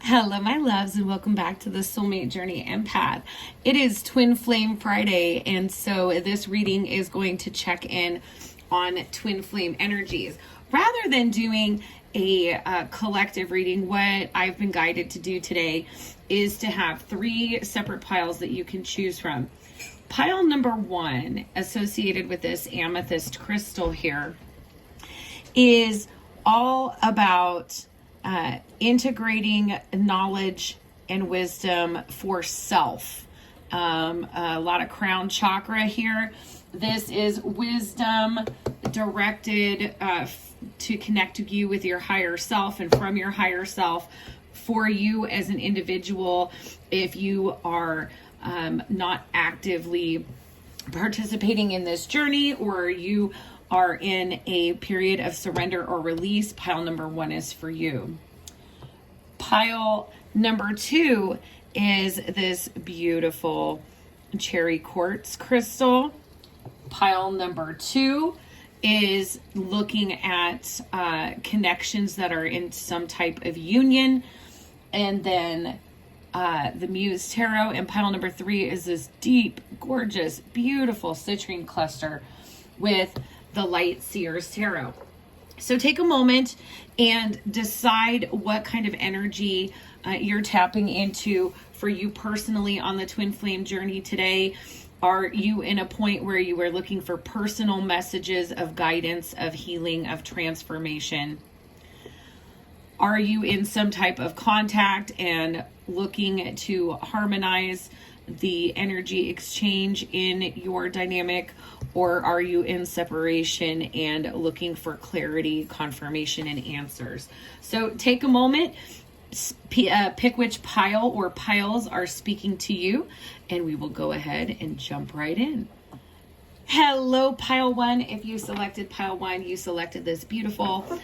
Hello, my loves, and welcome back to the Soulmate Journey Empath. It is Twin Flame Friday, and so this reading is going to check in on twin flame energies. Rather than doing a collective reading, what I've been guided to do today is to have three separate piles that you can choose from. Pile number one, associated with this amethyst crystal here, is all about integrating knowledge and wisdom for self. A lot of crown chakra here. This is wisdom directed to connect you with your higher self and from your higher self for you as an individual. If you are not actively participating in this journey, or you are in a period of surrender or release, pile number one is for you. Pile number two is this beautiful cherry quartz crystal. Pile number two is looking at connections that are in some type of union. And then the Muse Tarot. And pile number three is this deep, gorgeous, beautiful citrine cluster with the Light Seers Tarot. So take a moment and decide what kind of energy you're tapping into for you personally on the twin flame journey today. Are you in a point where you are looking for personal messages of guidance, of healing, of transformation? Are you in some type of contact and looking to harmonize the energy exchange in your dynamic? Or are you in separation and looking for clarity, confirmation, and answers? So take a moment, pick which pile or piles are speaking to you, and we will go ahead and jump right in. Hello, pile one. If you selected pile one, you selected this beautiful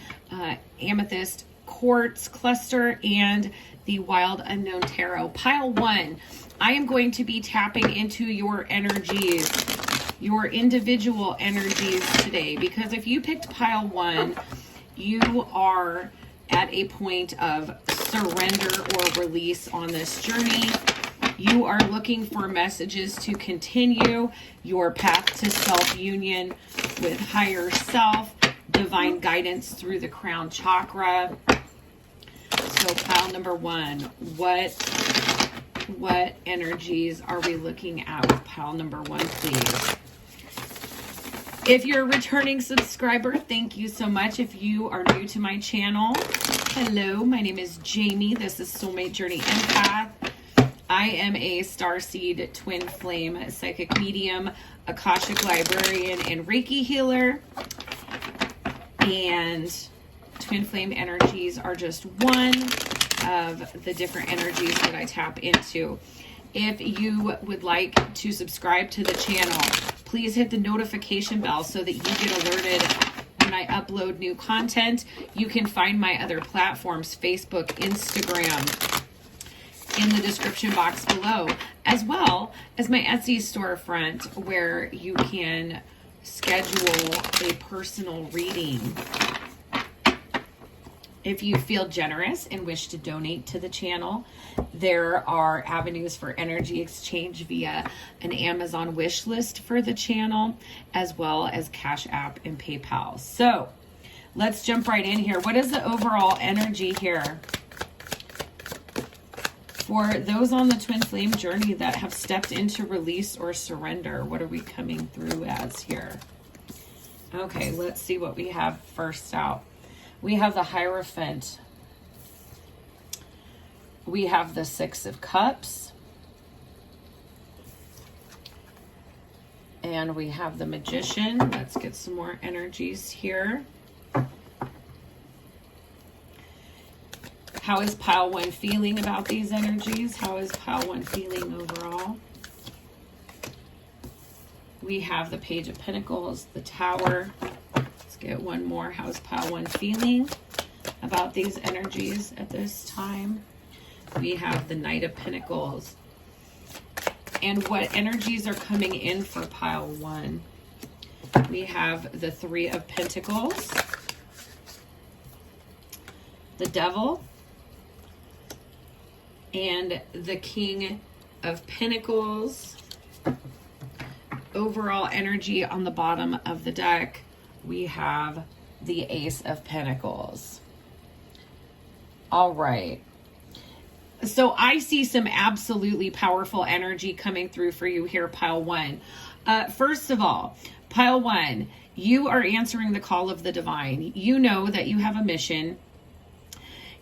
amethyst quartz cluster and the Wild Unknown Tarot. Pile one, I am going to be tapping into your energies, your individual energies today, because if you picked pile one, you are at a point of surrender or release on this journey. You are looking for messages to continue your path to self-union with higher self, divine guidance through the crown chakra. So pile number one, what energies are we looking at with pile number one, please? If you're a returning subscriber, thank you so much. If you are new to my channel, hello, my name is Jamie. This is Soulmate Journey Empath. I am a Starseed twin flame psychic medium, Akashic librarian, and Reiki healer. And twin flame energies are just one of the different energies that I tap into. If you would like to subscribe to the channel, please hit the notification bell so that you get alerted when I upload new content. You can find my other platforms, Facebook, Instagram, in the description box below, as well as my Etsy storefront, where you can schedule a personal reading. If you feel generous and wish to donate to the channel, there are avenues for energy exchange via an Amazon wish list for the channel, as well as CashApp and PayPal. So let's jump right in here. What is the overall energy here for those on the twin flame journey that have stepped into release or surrender? What are we coming through as here? Okay, let's see what we have first out. We have the Hierophant. We have the Six of Cups. And we have the Magician. Let's get some more energies here. How is pile one feeling about these energies? How is pile one feeling overall? We have the Page of Pentacles, the Tower. Get one more. How's pile one feeling about these energies at this time? We have the Knight of Pentacles. And what energies are coming in for pile one? We have the Three of Pentacles, the Devil, and the King of Pentacles. Overall energy on the bottom of the deck, we have the Ace of Pentacles. All right. So I see some absolutely powerful energy coming through for you here, pile one. First of all, pile one, you are answering the call of the divine. You know that you have a mission.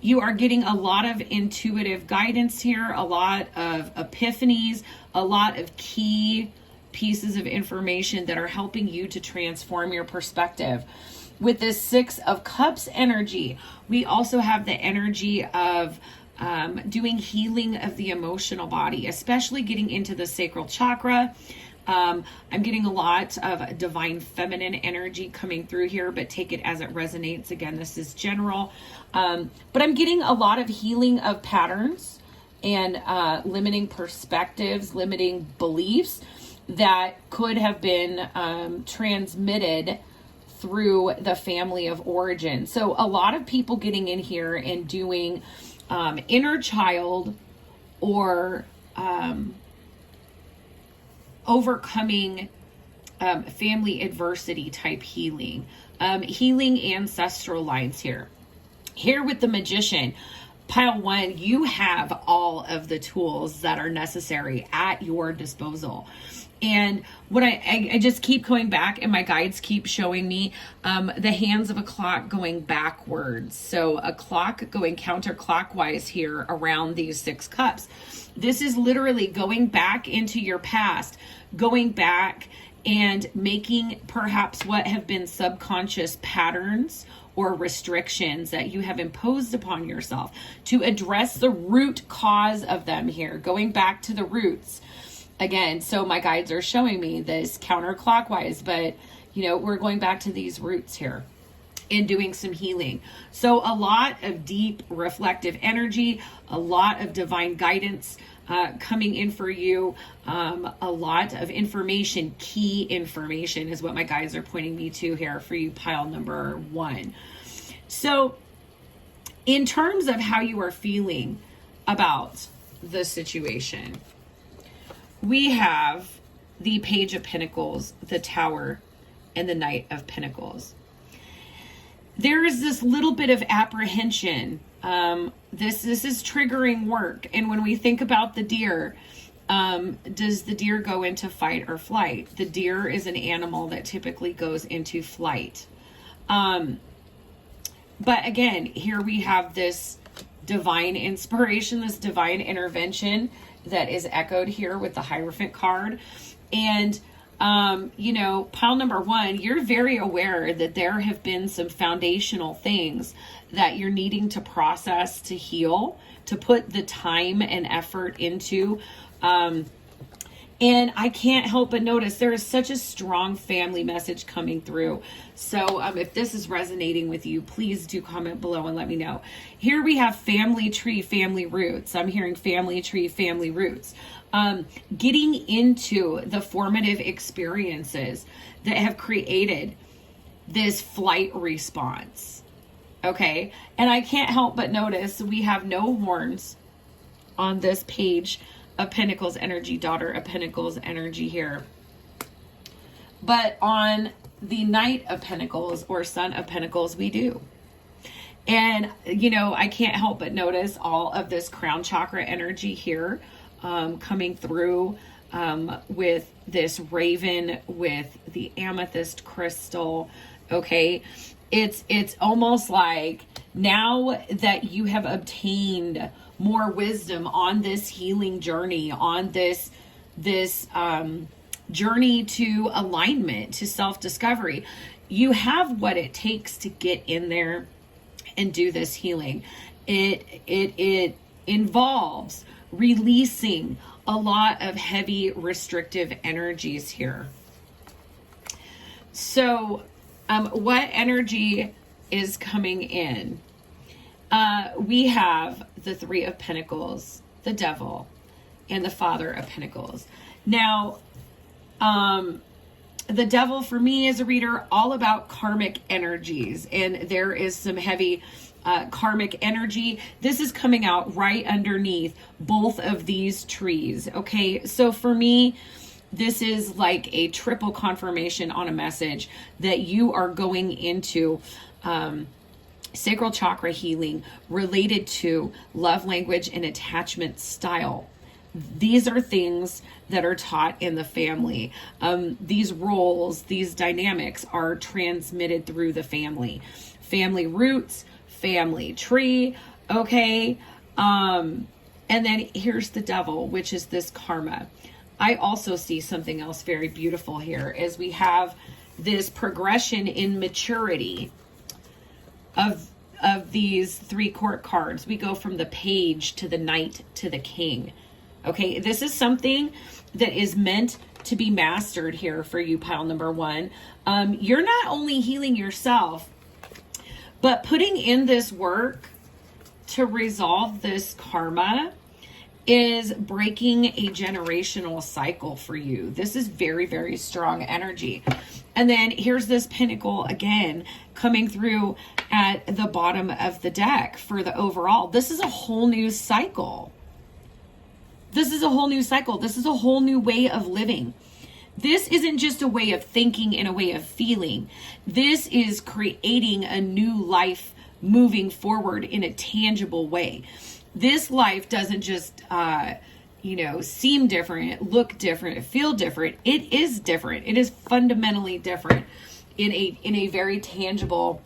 You are getting a lot of intuitive guidance here, a lot of epiphanies, a lot of key pieces of information that are helping you to transform your perspective. With this Six of Cups energy, we also have the energy of doing healing of the emotional body, especially getting into the sacral chakra. I'm getting a lot of divine feminine energy coming through here, but take it as it resonates. Again, this is general. But I'm getting a lot of healing of patterns and limiting perspectives, limiting beliefs that could have been transmitted through the family of origin. So a lot of people getting in here and doing inner child or overcoming family adversity type healing, healing ancestral lines here. Here with the Magician, pile one, you have all of the tools that are necessary at your disposal. And what I just keep going back, and my guides keep showing me the hands of a clock going backwards. So a clock going counterclockwise here around these six cups. This is literally going back into your past, going back and making perhaps what have been subconscious patterns or restrictions that you have imposed upon yourself to address the root cause of them here, going back to the roots. Again, so my guides are showing me this counterclockwise, but you know, we're going back to these roots here and doing some healing. So a lot of deep reflective energy, a lot of divine guidance coming in for you. A lot of information, key information is what my guides are pointing me to here for you, pile number one. So in terms of how you are feeling about the situation, we have the Page of Pentacles, the Tower, and the Knight of Pentacles. There is this little bit of apprehension. This is triggering work. And when we think about the deer, does the deer go into fight or flight? The deer is an animal that typically goes into flight. But again, here we have this divine inspiration, this divine intervention that is echoed here with the Hierophant card. And, you know, pile number one, you're very aware that there have been some foundational things that you're needing to process, to heal, to put the time and effort into. And I can't help but notice there is such a strong family message coming through. So if this is resonating with you, please do comment below and let me know. Here we have family tree, family roots. I'm hearing family tree, family roots. Getting into the formative experiences that have created this flight response. Okay. And I can't help but notice we have no horns on this Page of Pentacles energy, Daughter of Pentacles energy here. But on the Knight of Pentacles or Son of Pentacles, we do. And, you know, I can't help but notice all of this crown chakra energy here coming through with this raven, with the amethyst crystal. Okay. It's almost like now that you have obtained more wisdom on this healing journey, on this journey to alignment, to self-discovery, you have what it takes to get in there and do this healing. It involves releasing a lot of heavy restrictive energies here. So what energy is coming in? We have the Three of Pentacles, the Devil, and the Father of Pentacles. Now, the Devil for me as a reader, all about karmic energies. And there is some heavy karmic energy. This is coming out right underneath both of these trees. Okay, so for me, this is like a triple confirmation on a message that you are going into sacral chakra healing related to love language and attachment style. These are things that are taught in the family. These roles, these dynamics are transmitted through the family. Family roots, family tree, okay? And then here's the devil, which is this karma. I also see something else very beautiful here as we have this progression in maturity of these 3 court cards. We go from the page to the knight to the king. Okay, this is something that is meant to be mastered here for you, pile number 1. You're not only healing yourself, but putting in this work to resolve this karma is breaking a generational cycle for you. This is very, very strong energy. And then here's this pentacle again coming through at the bottom of the deck for the overall. This is a whole new cycle. This is a whole new cycle. This is a whole new way of living. This isn't just a way of thinking and a way of feeling. This is creating a new life moving forward in a tangible way. This life doesn't just, seem different, look different, feel different. It is different. It is fundamentally different in a very tangible,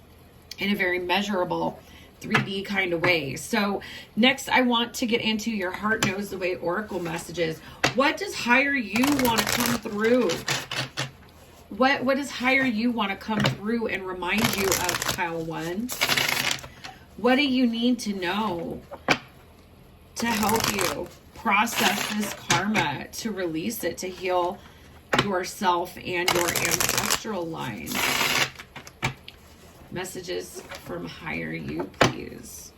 in a very measurable 3D kind of way. So next I want to get into your heart knows the way oracle messages. What does higher you want to come through? What does higher you want to come through and remind you of, pile 1? What do you need to know to help you process this karma, to release it, to heal yourself and your ancestral line? Messages from higher you, please.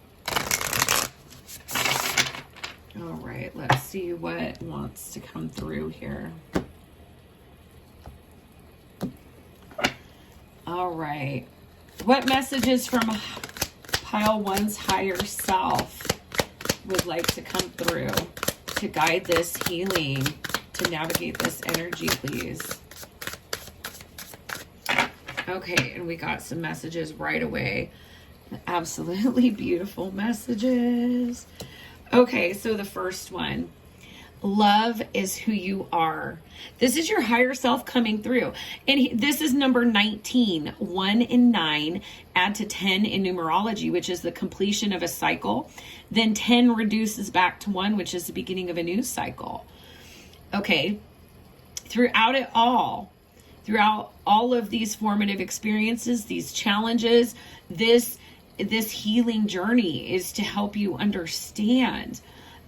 All right, let's see what wants to come through here. All right. What messages from pile 1's higher self would like to come through to guide this healing, to navigate this energy, please? Okay, and we got some messages right away. Absolutely beautiful messages. Okay, so the first one. Love is who you are. This is your higher self coming through. And this is number 19. 1 and 9 add to 10 in numerology, which is the completion of a cycle. Then 10 reduces back to 1, which is the beginning of a new cycle. Okay, throughout all of these formative experiences, these challenges, this healing journey is to help you understand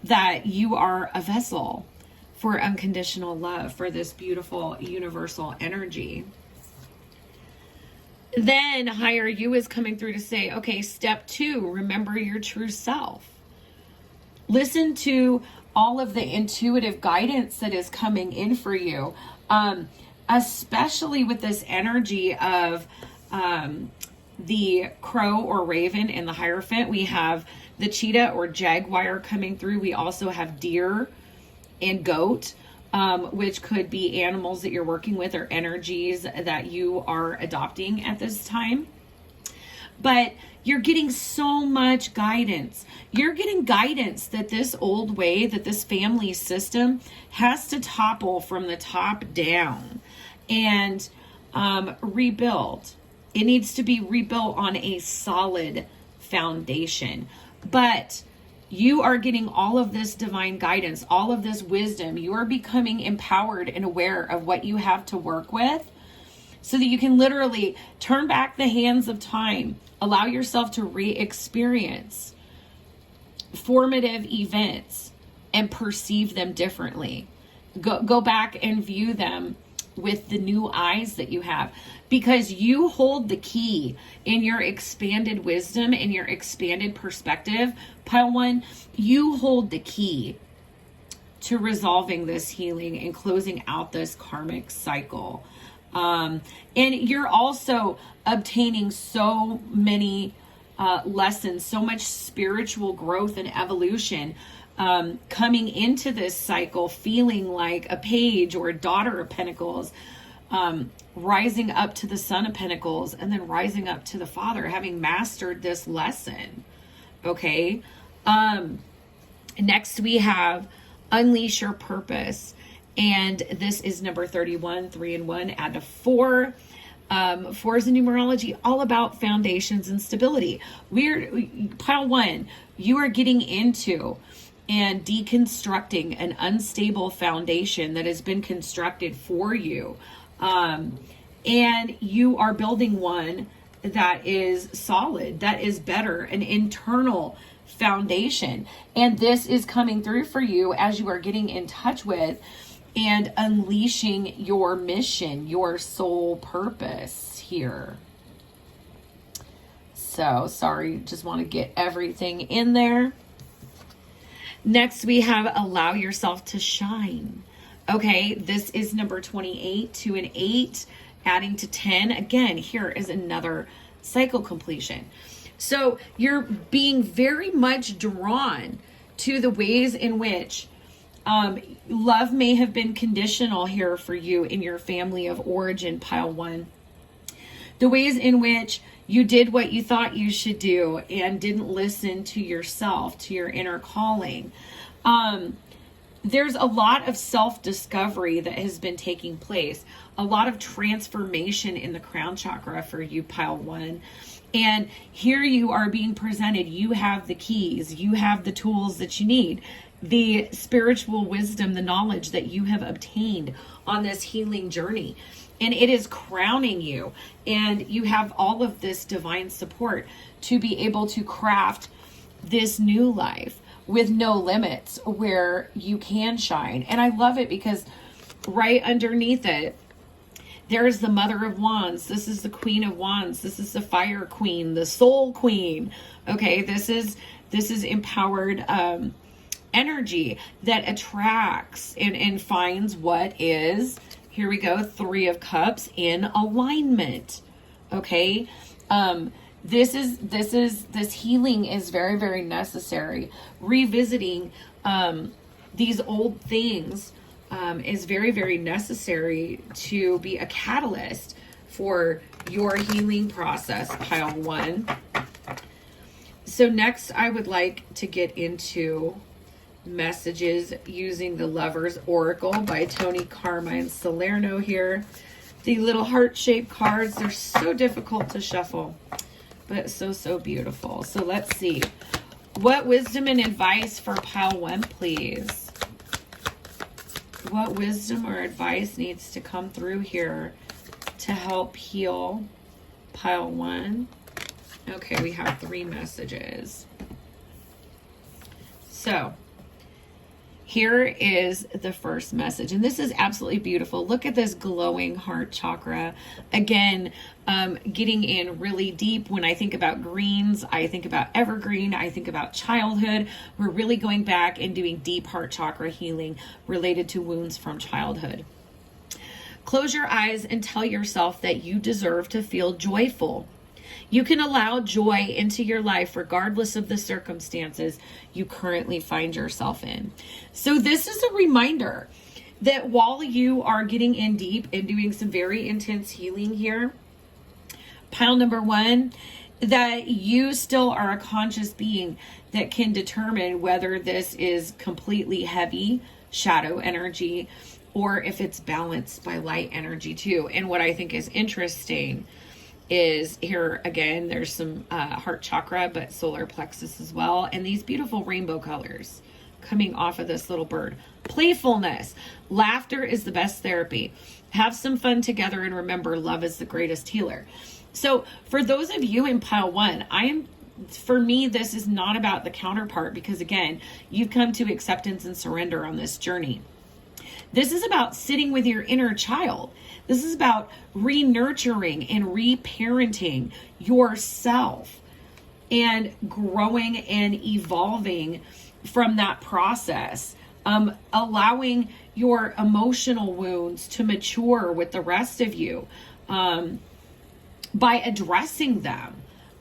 that you are a vessel for unconditional love, for this beautiful universal energy. Then higher you is coming through to say, okay, step 2, remember your true self. Listen to all of the intuitive guidance that is coming in for you, especially with this energy of the crow or raven in the Hierophant. We have the cheetah or jaguar coming through. We also have deer and goat, which could be animals that you're working with or energies that you are adopting at this time. But you're getting so much guidance. You're getting guidance that this old way, that this family system has to topple from the top down and rebuild. It needs to be rebuilt on a solid foundation. But you are getting all of this divine guidance, all of this wisdom. You are becoming empowered and aware of what you have to work with so that you can literally turn back the hands of time, allow yourself to re-experience formative events and perceive them differently. Go back and view them with the new eyes that you have, because you hold the key in your expanded wisdom and your expanded perspective. Pile 1, you hold the key to resolving this healing and closing out this karmic cycle. And you're also obtaining so many lessons, so much spiritual growth and evolution, coming into this cycle, feeling like a page or a daughter of Pentacles, rising up to the Son of Pentacles, and then rising up to the Father, having mastered this lesson. Okay. Next we have Unleash Your Purpose. And this is number 31, 3 and 1, add a 4. 4 is in numerology, all about foundations and stability. Pile 1, you are getting into and deconstructing an unstable foundation that has been constructed for you. And you are building one that is solid, that is better, an internal foundation. And this is coming through for you as you are getting in touch with and unleashing your mission, your soul purpose here. So, sorry, just want to get everything in there. Next, we have Allow Yourself to Shine. Okay, this is number 28, 2 and 8, adding to 10. Again, here is another cycle completion. So you're being very much drawn to the ways in which love may have been conditional here for you in your family of origin, pile 1. The ways in which you did what you thought you should do and didn't listen to yourself, to your inner calling. There's a lot of self-discovery that has been taking place, a lot of transformation in the crown chakra for you, pile 1. And here you are being presented. You have the keys, you have the tools that you need, the spiritual wisdom, the knowledge that you have obtained on this healing journey. And it is crowning you. And you have all of this divine support to be able to craft this new life with no limits where you can shine. And I love it because right underneath it, there's the Mother of Wands. This is the Queen of Wands. This is the Fire Queen, the Soul Queen. Okay, this is empowered energy that attracts and finds what is, here we go, 3 of Cups in alignment. Okay, this healing is very, very necessary. Revisiting these old things is very, very necessary to be a catalyst for your healing process, pile 1. So next I would like to get into messages using the Lover's Oracle by Tony Carmine Salerno here. The little heart-shaped cards, they're so difficult to shuffle, but so beautiful. So let's see. What wisdom and advice for pile 1, please? What wisdom or advice needs to come through here to help heal pile 1? Okay, we have 3 messages. So here is the first message, and this is absolutely beautiful. Look at this glowing heart chakra. Again, getting in really deep. When I think about greens, I think about evergreen, I think about childhood. We're really going back and doing deep heart chakra healing related to wounds from childhood. Close your eyes and tell yourself that you deserve to feel joyful. You can allow joy into your life regardless of the circumstances you currently find yourself in. So this is a reminder that while you are getting in deep and doing some very intense healing here, pile number 1, that you still are a conscious being that can determine whether this is completely heavy shadow energy or if it's balanced by light energy too. And what I think is interesting is here again, there's some heart chakra, but solar plexus as well. And these beautiful rainbow colors coming off of this little bird. Playfulness. Laughter is the best therapy. Have some fun together and remember, love is the greatest healer. So for those of you in pile 1, for me, this is not about the counterpart because again, you've come to acceptance and surrender on this journey. This is about sitting with your inner child. This is about re-nurturing and re-parenting yourself and growing and evolving from that process. Allowing your emotional wounds to mature with the rest of you by addressing them,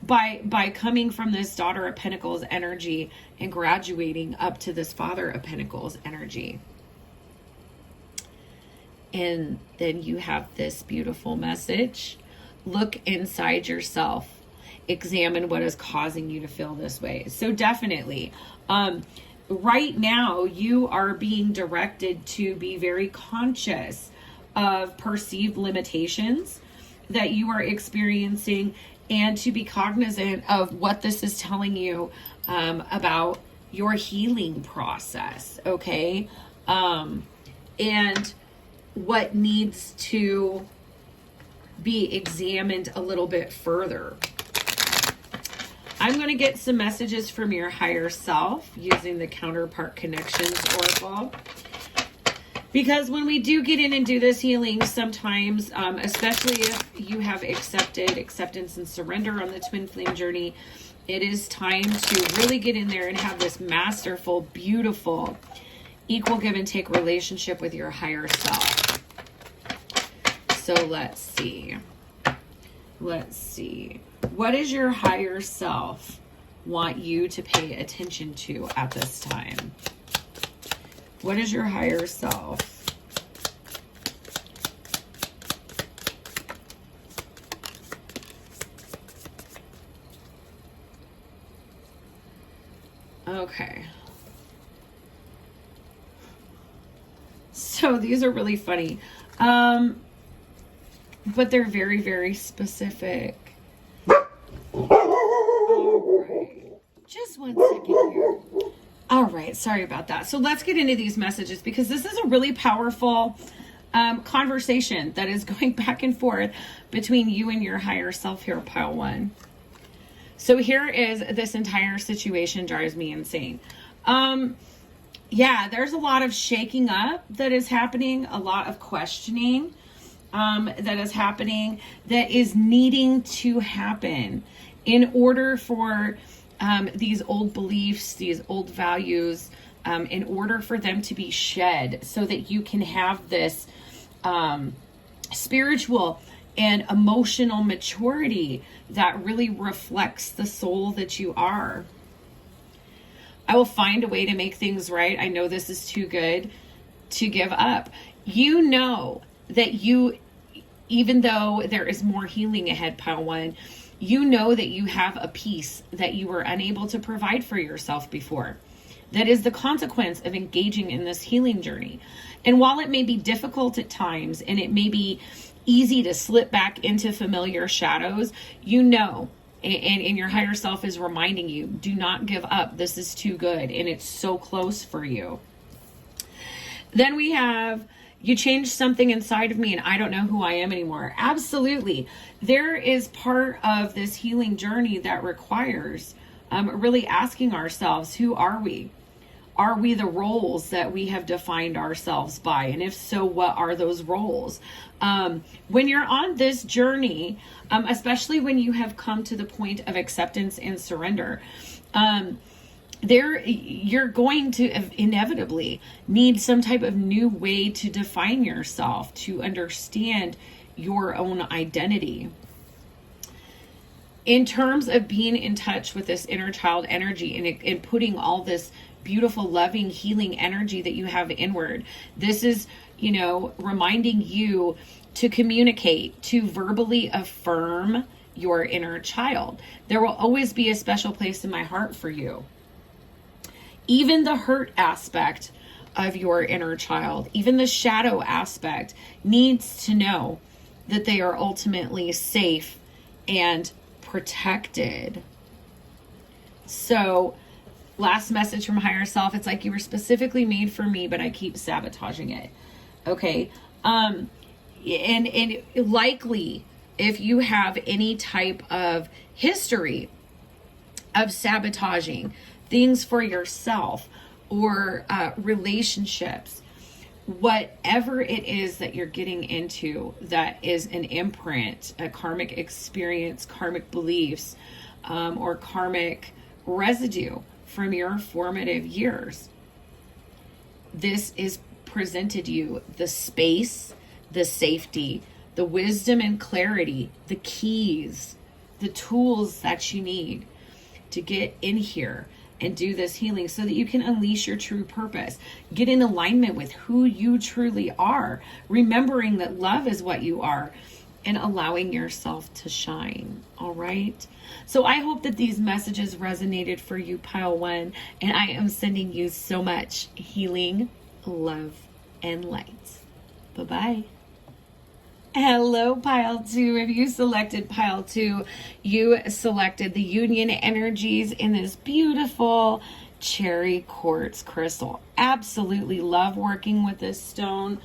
by coming from this Daughter of Pentacles energy and graduating up to this Father of Pentacles energy. And then you have this beautiful message. Look inside yourself. Examine what is causing you to feel this way. So definitely, right now you are being directed to be very conscious of perceived limitations that you are experiencing, and to be cognizant of what this is telling you about your healing process, okay? And what needs to be examined a little bit further. I'm going to get some messages from your higher self using the Counterpart Connections Oracle. Because when we do get in and do this healing, sometimes, especially if you have acceptance and surrender on the twin flame journey, it is time to really get in there and have this masterful, beautiful, equal give and take relationship with your higher self. So let's see. What does your higher self want you to pay attention to at this time? What is your higher self? Okay. So these are really funny. But they're very, very specific. All right. Just one second here. All right. Sorry about that. So let's get into these messages, because this is a really powerful conversation that is going back and forth between you and your higher self here, pile one. So here is this entire situation drives me insane. Yeah, there's a lot of shaking up that is happening, a lot of questioning that is happening, that is needing to happen in order for these old beliefs, these old values, in order for them to be shed, so that you can have this spiritual and emotional maturity that really reflects the soul that you are. I will find a way to make things right. I know this is too good to give up. You know that you, even though there is more healing ahead, pile one, you know that you have a peace that you were unable to provide for yourself before. That is the consequence of engaging in this healing journey. And while it may be difficult at times, and it may be easy to slip back into familiar shadows, you know, and your higher self is reminding you, do not give up. This is too good, and it's so close for you. Then we have, you changed something inside of me and I don't know who I am anymore. Absolutely. There is part of this healing journey that requires really asking ourselves, who are we? Are we the roles that we have defined ourselves by? And if so, what are those roles? When you're on this journey, especially when you have come to the point of acceptance and surrender, you're going to inevitably need some type of new way to define yourself, to understand your own identity. In terms of being in touch with this inner child energy and putting all this beautiful, loving, healing energy that you have inward, this is, reminding you to communicate, to verbally affirm your inner child. There will always be a special place in my heart for you. Even the hurt aspect of your inner child, even the shadow aspect, needs to know that they are ultimately safe and protected. So, last message from higher self, it's like, you were specifically made for me, but I keep sabotaging it. Okay. And likely, if you have any type of history of sabotaging things for yourself or relationships, whatever it is that you're getting into that is an imprint, a karmic experience, karmic beliefs, or karmic residue from your formative years, this is presented you the space, the safety, the wisdom and clarity, the keys the tools that you need to get in here and do this healing so that you can unleash your true purpose. Get in alignment with who you truly are, remembering that love is what you are, and allowing yourself to shine. All right. So I hope that these messages resonated for you, Pile 1, and I am sending you so much healing, love, and light. Bye-bye. Hello, Pile 2. If you selected Pile 2, you selected the union energies in this beautiful cherry quartz crystal. Absolutely love working with this stone.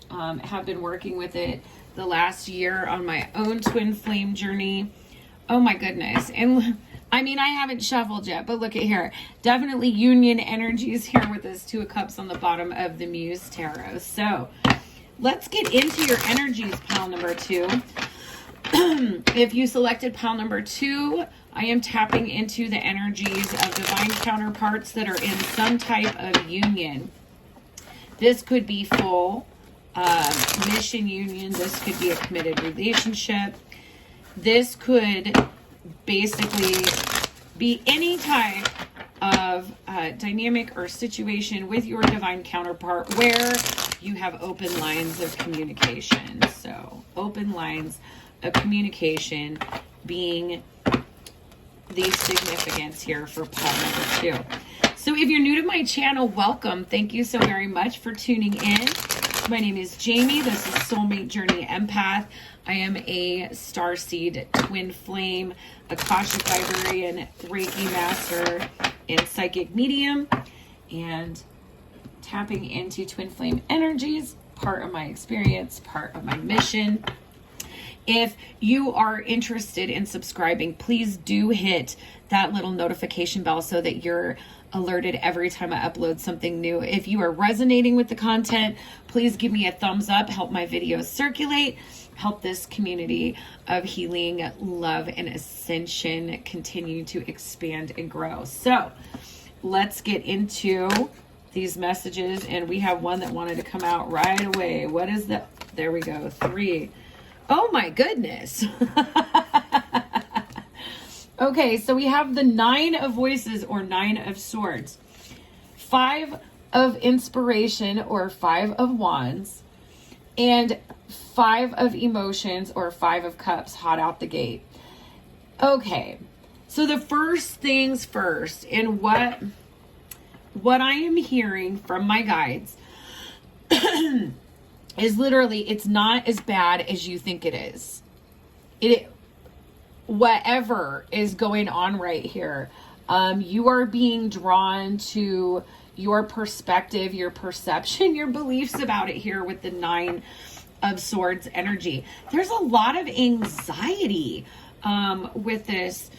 Have been working with it the last year on my own twin flame journey. Oh my goodness. And I mean, I haven't shuffled yet, but look at here. Definitely union energies here with this Two of Cups on the bottom of the Muse Tarot. So let's get into your energies, Pile number 2. If you selected Pile number 2, I am tapping into the energies of divine counterparts that are in some type of union. This could be full mission union. This could be a committed relationship. This could basically be any type of dynamic or situation with your divine counterpart where you have open lines of communication. So open lines of communication being the significance here for pile number 2. So if you're new to my channel, welcome. Thank you so very much for tuning in. My name is Jamie. This is Soulmate Journey Empath. I am a Starseed twin flame, Akashic librarian, Reiki master, and psychic medium, and tapping into twin flame energies, part of my experience, part of my mission. If you are interested in subscribing, please do hit that little notification bell so that you're alerted every time I upload something new. If you are resonating with the content, please give me a thumbs up, help my videos circulate, help this community of healing, love, and ascension continue to expand and grow. So let's get into these messages, and we have one that wanted to come out right away. What is that? There we go. 3. Oh my goodness. Okay, so we have the 9 of Voices or 9 of Swords, 5 of Inspiration or 5 of Wands, and 5 of Emotions or 5 of Cups hot out the gate. Okay, so the first things first, and what I am hearing from my guides is literally, it's not as bad as you think it is. Whatever is going on right here, you are being drawn to your perspective, your perception, your beliefs about it here with the 9 of Swords energy. There's a lot of anxiety with this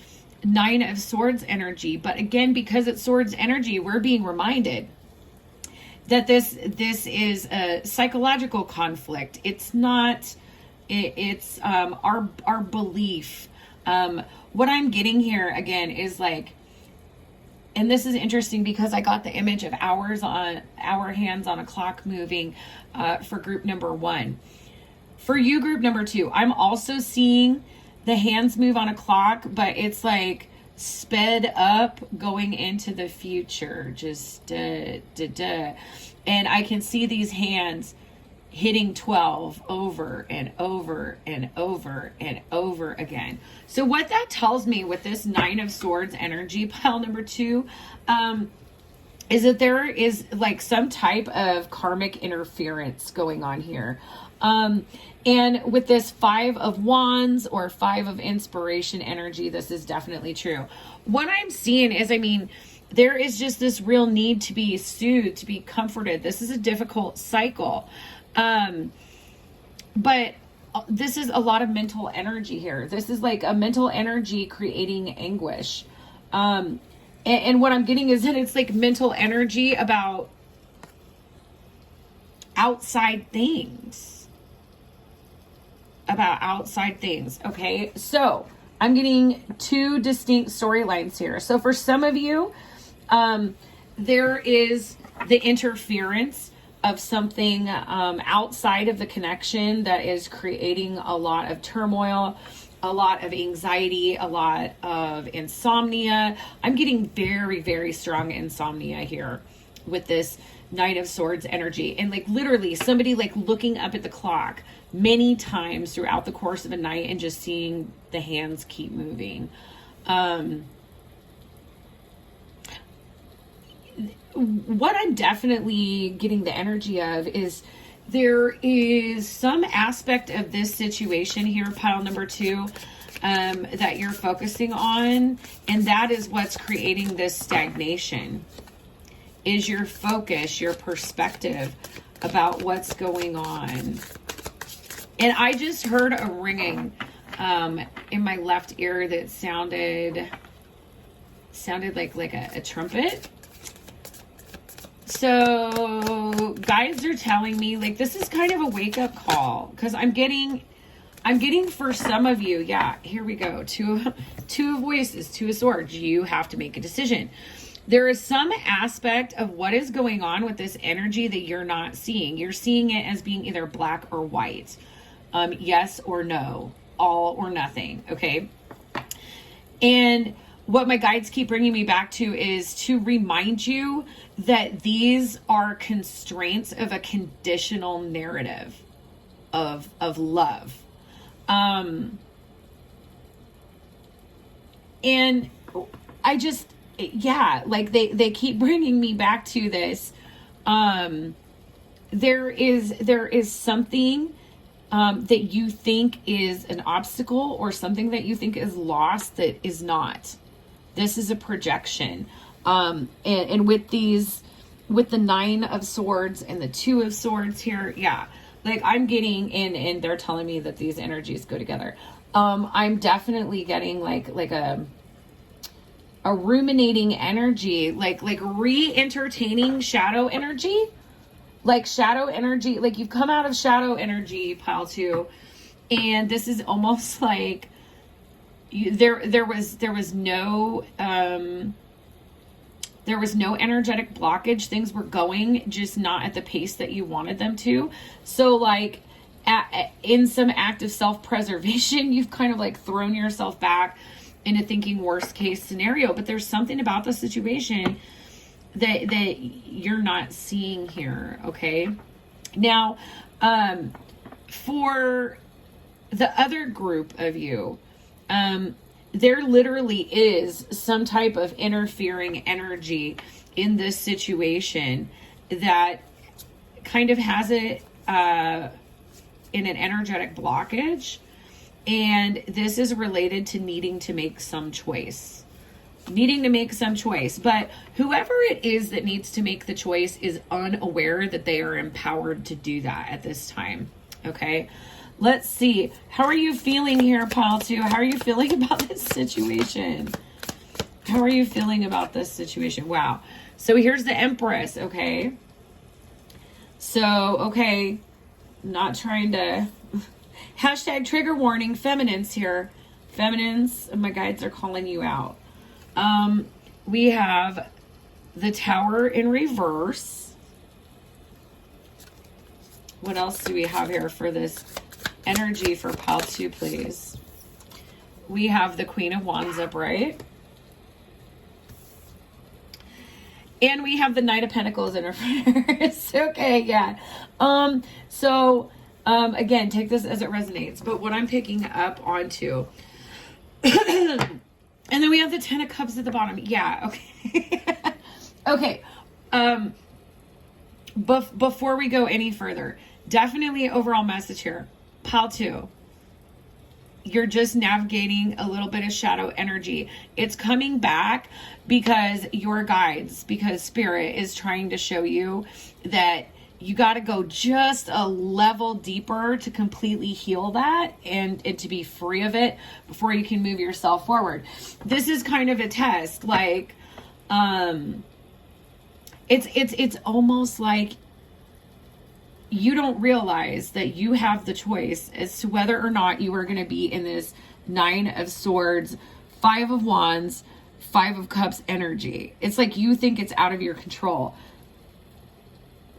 9 of Swords energy. But again, because it's Swords energy, we're being reminded that this is a psychological conflict. It's not, it's our belief. What I'm getting here again is like, and this is interesting because I got the image of hour hands on a clock moving for group number 1. For you, group number 2, I'm also seeing the hands move on a clock, but it's like sped up going into the future, just and I can see these hands hitting 12 over and over and over and over again. So what that tells me with this 9 of Swords energy, pile number 2, is that there is like some type of karmic interference going on here. And with this 5 of Wands or 5 of Inspiration energy, this is definitely true. What I'm seeing is, I mean, there is just this real need to be soothed, to be comforted. This is a difficult cycle. But this is a lot of mental energy here. This is like a mental energy creating anguish. And what I'm getting is that it's like mental energy about outside things. Okay, so I'm getting 2 distinct storylines here. So for some of you, there is the interference of something outside of the connection that is creating a lot of turmoil, a lot of anxiety, a lot of insomnia. I'm getting very, very strong insomnia here with this Knight of Swords energy. And like literally somebody like looking up at the clock many times throughout the course of a night and just seeing the hands keep moving. What I'm definitely getting the energy of is there is some aspect of this situation here, pile number 2, that you're focusing on, and that is what's creating this stagnation, is your focus, your perspective about what's going on. And I just heard a ringing in my left ear that sounded like a trumpet. So guides are telling me like this is kind of a wake-up call, because I'm getting for some of you, yeah, here we go. Two of voices, 2 of swords. You have to make a decision. There is some aspect of what is going on with this energy that you're not seeing. You're seeing it as being either black or white. Yes or no, all or nothing. Okay. And what my guides keep bringing me back to is to remind you that these are constraints of a conditional narrative of love. And I just, yeah, like they keep bringing me back to this. There is something that you think is an obstacle, or something that you think is lost that is not. This is a projection. And with the 9 of Swords and the 2 of Swords here, yeah, like I'm getting in, and they're telling me that these energies go together. I'm definitely getting like a ruminating energy, like re-entertaining shadow energy, like shadow energy, like you've come out of shadow energy, pile 2. And this is almost like there was no energetic blockage. Things were going just not at the pace that you wanted them to. So like in some act of self-preservation, you've kind of like thrown yourself back into thinking worst case scenario. But there's something about the situation that you're not seeing here. Okay. Now, for the other group of you, there literally is some type of interfering energy in this situation that kind of has it in an energetic blockage. And this is related to needing to make some choice. But whoever it is that needs to make the choice is unaware that they are empowered to do that at this time. Okay. Let's see. How are you feeling here, pile 2? How are you feeling about this situation? Wow. So here's the Empress. Okay. So, okay. Not trying to hashtag trigger warning, feminines here. Feminines, my guides are calling you out. We have the Tower in reverse. What else do we have here for this energy for pile 2, please? We have the Queen of Wands upright. And we have the Knight of Pentacles in reverse. Okay, yeah. Again, take this as it resonates. But what I'm picking up onto... And then we have the 10 of Cups at the bottom. Yeah, okay. Okay. Before we go any further, definitely overall message here. Pile 2. You're just navigating a little bit of shadow energy. It's coming back because your guides, because Spirit is trying to show you that you got to go just a level deeper to completely heal that and to be free of it before you can move yourself forward. This is kind of a test. Like, it's almost like you don't realize that you have the choice as to whether or not you are going to be in this 9 of Swords, 5 of Wands, 5 of Cups energy. It's like you think it's out of your control.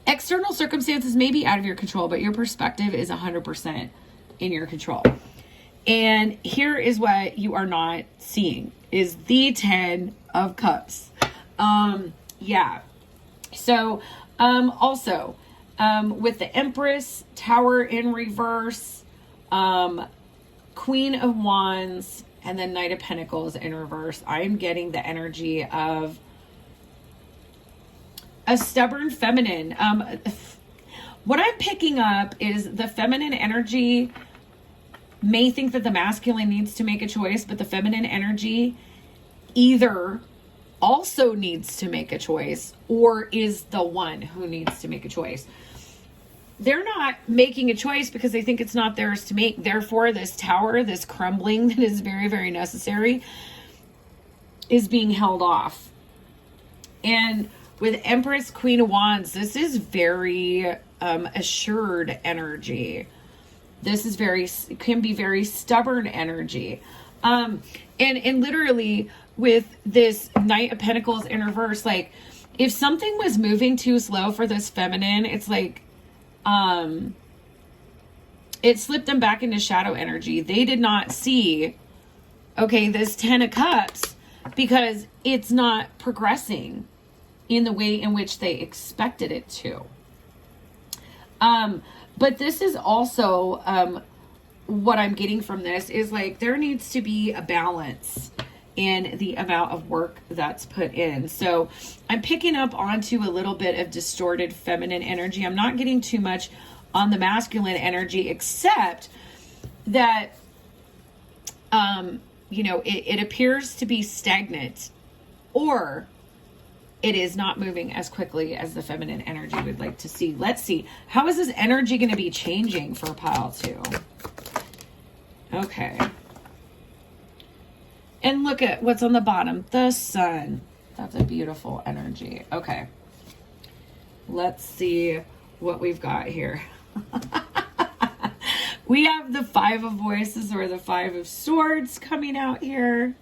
External circumstances may be out of your control, but your perspective is 100% in your control. And here is what you are not seeing is the 10 of Cups. Yeah. So, also, with the Empress, Tower in reverse, Queen of Wands, and then Knight of Pentacles in reverse, I'm getting the energy of a stubborn feminine. What I'm picking up is the feminine energy may think that the masculine needs to make a choice, but the feminine energy either also needs to make a choice or is the one who needs to make a choice. They're not making a choice because they think it's not theirs to make. Therefore, this tower, this crumbling that is very, very necessary, is being held off. And with Empress, Queen of Wands, this is very assured energy. This is can be very stubborn energy. And literally with this Knight of Pentacles in reverse, like if something was moving too slow for this feminine, it's like, it slipped them back into shadow energy. They did not see, okay, this 10 of Cups, because it's not progressing in the way in which they expected it to. But this is also, what I'm getting from this is like, there needs to be a balance in the amount of work that's put in. So I'm picking up onto a little bit of distorted feminine energy. I'm not getting too much on the masculine energy, except that, it appears to be stagnant, or it is not moving as quickly as the feminine energy would like to see. Let's see. How is this energy going to be changing for pile 2? Okay. And look at what's on the bottom. The sun. That's a beautiful energy. Okay. Let's see what we've got here. We have the 5 of Voices, or the 5 of Swords, coming out here.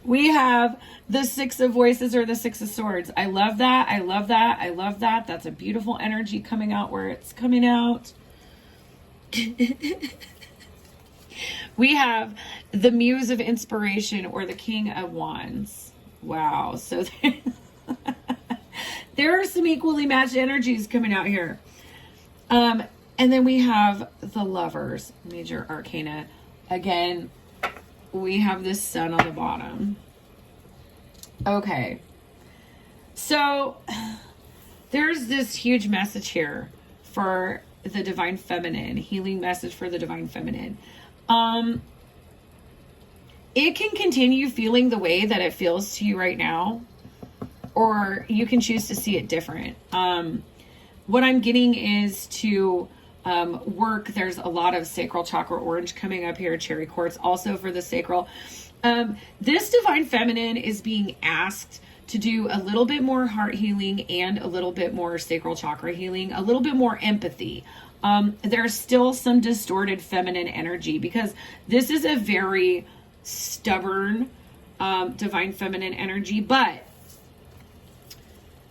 We have the 6 of Voices, or the 6 of Swords. I love that. I love that. I love that. That's a beautiful energy coming out where it's coming out. We have the Muse of Inspiration, or the King of Wands. Wow. So there are some equally matched energies coming out here. And then we have the Lovers, Major Arcana. Again, we have this Sun on the bottom. Okay. So there's this huge message here for the Divine Feminine, healing message for the Divine Feminine. It can continue feeling the way that it feels to you right now, or you can choose to see it different. What I'm getting is to work. There's a lot of sacral chakra orange coming up here, cherry quartz also for the sacral. This Divine Feminine is being asked to do a little bit more heart healing and a little bit more sacral chakra healing, a little bit more empathy. There's still some distorted feminine energy because this is a very stubborn Divine Feminine energy, but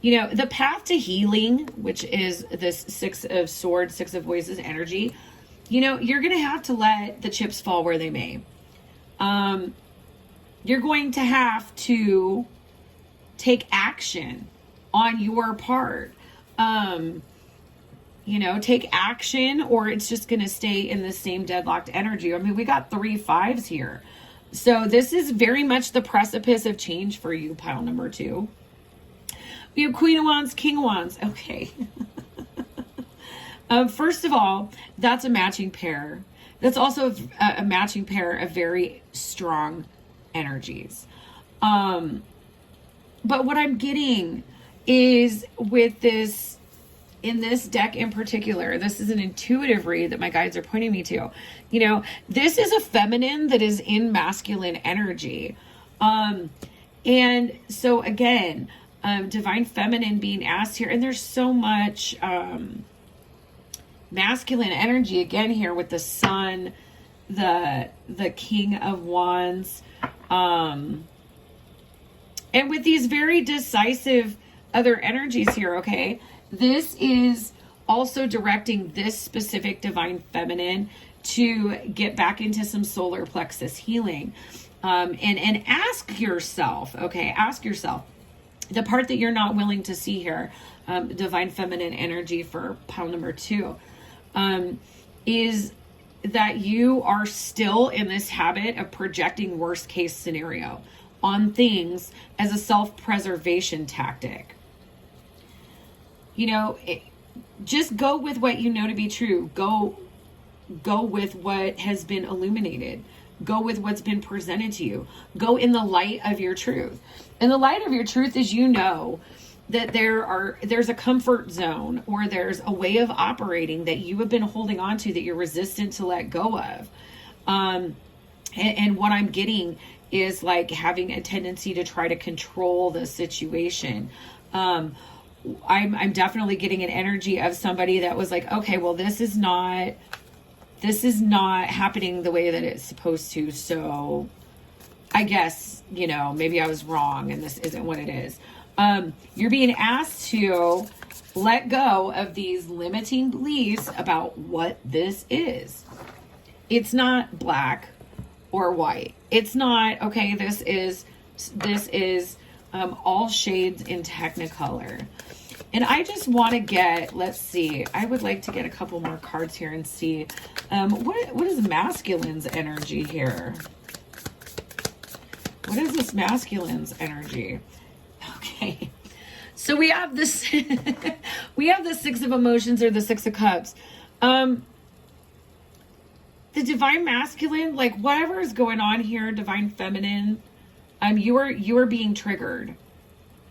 the path to healing, which is this 6 of Swords, 6 of Voices energy, you're going to have to let the chips fall where they may. You're going to have to take action on your part. Take action, or it's just going to stay in the same deadlocked energy. I mean, we got 3 5s here. So this is very much the precipice of change for you, pile number 2. We have Queen of Wands, King of Wands. Okay. First of all, that's a matching pair. That's also a matching pair of very strong energies. But what I'm getting is with this, in this deck in particular, this is an intuitive read that my guides are pointing me to. This is a feminine that is in masculine energy. And so again, Divine Feminine being asked here, and there's so much masculine energy again here with the Sun, the King of Wands, and with these very decisive other energies here. Okay, This is also directing this specific divine feminine to get back into some solar plexus healing. And ask yourself, okay, ask yourself, the part that you're not willing to see here, divine feminine energy for pile number 2, is that you are still in this habit of projecting worst case scenario on things as a self-preservation tactic. You know, just go with what you know to be true. Go with what has been illuminated. Go with what's been presented to you. Go in the light of your truth. And the light of your truth is, you know, that there's a comfort zone, or there's a way of operating that you have been holding on to that you're resistant to let go of. And what I'm getting is like having a tendency to try to control the situation. I'm definitely getting an energy of somebody that was like, okay, well, this is not happening the way that it's supposed to. So I guess, you know, maybe I was wrong and this isn't what it is. You're being asked to let go of these limiting beliefs about what this is. It's not black or white. It's not, okay, this is all shades in Technicolor. And I just want to get, let's see, I would like to get a couple more cards here and see, what is masculine's energy here? What is this masculine's energy? Okay. So we have this, we have the 6 of emotions, or the 6 of cups. The divine masculine, like whatever is going on here, divine feminine, you are being triggered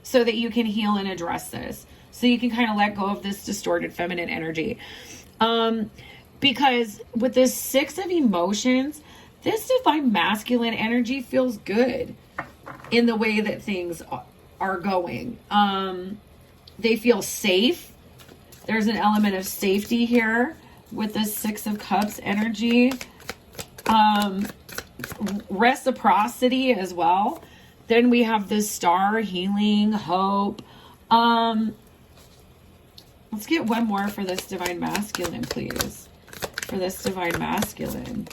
so that you can heal and address this. So you can kind of let go of this distorted feminine energy. Because with this 6 of emotions, this divine masculine energy feels good in the way that things are going. They feel safe. There's an element of safety here with this 6 of cups energy. Reciprocity as well. Then we have the star, healing, hope. Let's get one more for this divine masculine, please. For this divine masculine.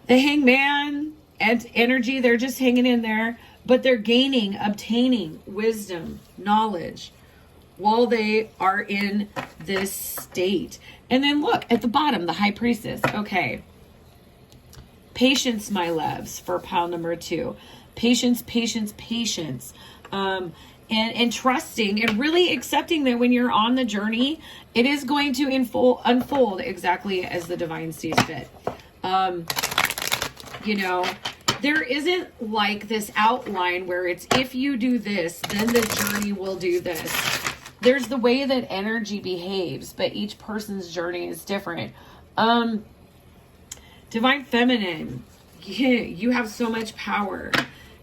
The hangman and energy, they're just hanging in there, but they're obtaining wisdom, knowledge, while they are in this state. And then look at the bottom, the high priestess. Okay. Patience, my loves, for pile number 2. Patience, patience, patience. And trusting and really accepting that when you're on the journey, it is going to unfold exactly as the divine sees fit. You know, there isn't like this outline where it's, if you do this, then the journey will do this. There's the way that energy behaves, but each person's journey is different. Divine feminine, you have so much power.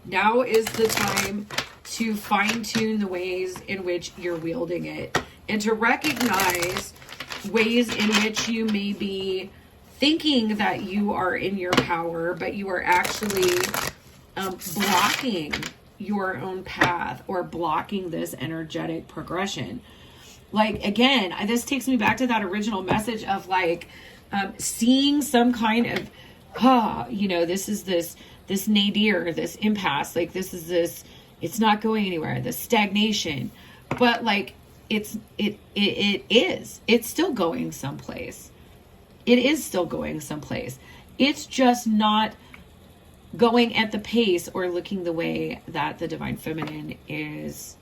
Now is the time to fine-tune the ways in which you're wielding it, and to recognize ways in which you may be thinking that you are in your power, but you are actually blocking your own path, or blocking this energetic progression. Like, again, this takes me back to that original message of like seeing some kind of, you know, this is this nadir, this impasse, like this is this, it's not going anywhere, the stagnation, but like it's still going someplace. It is still going someplace. It's just not going at the pace or looking the way that the divine feminine is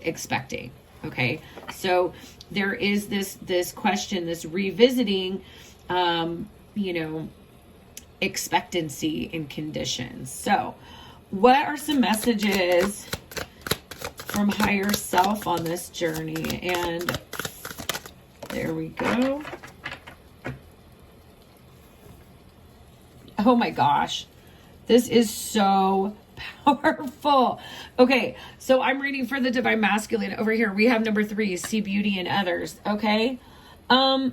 expecting. Okay. So there is this question, this revisiting, you know, expectancy in conditions. So what are some messages from higher self on this journey? And there we go. Oh my gosh. This is so powerful. Okay, so I'm reading for the divine masculine. Over here, we have number 3, see beauty in others. Okay. The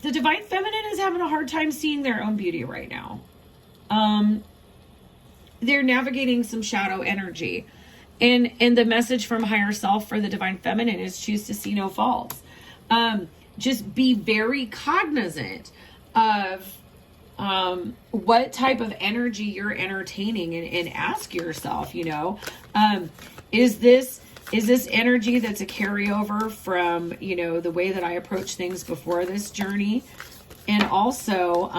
divine feminine is having a hard time seeing their own beauty right now. They're navigating some shadow energy. And the message from higher self for the divine feminine is choose to see no faults. Just be very cognizant of what type of energy you're entertaining, and ask yourself, is this energy that's a carryover from, the way that I approach things before this journey? And also,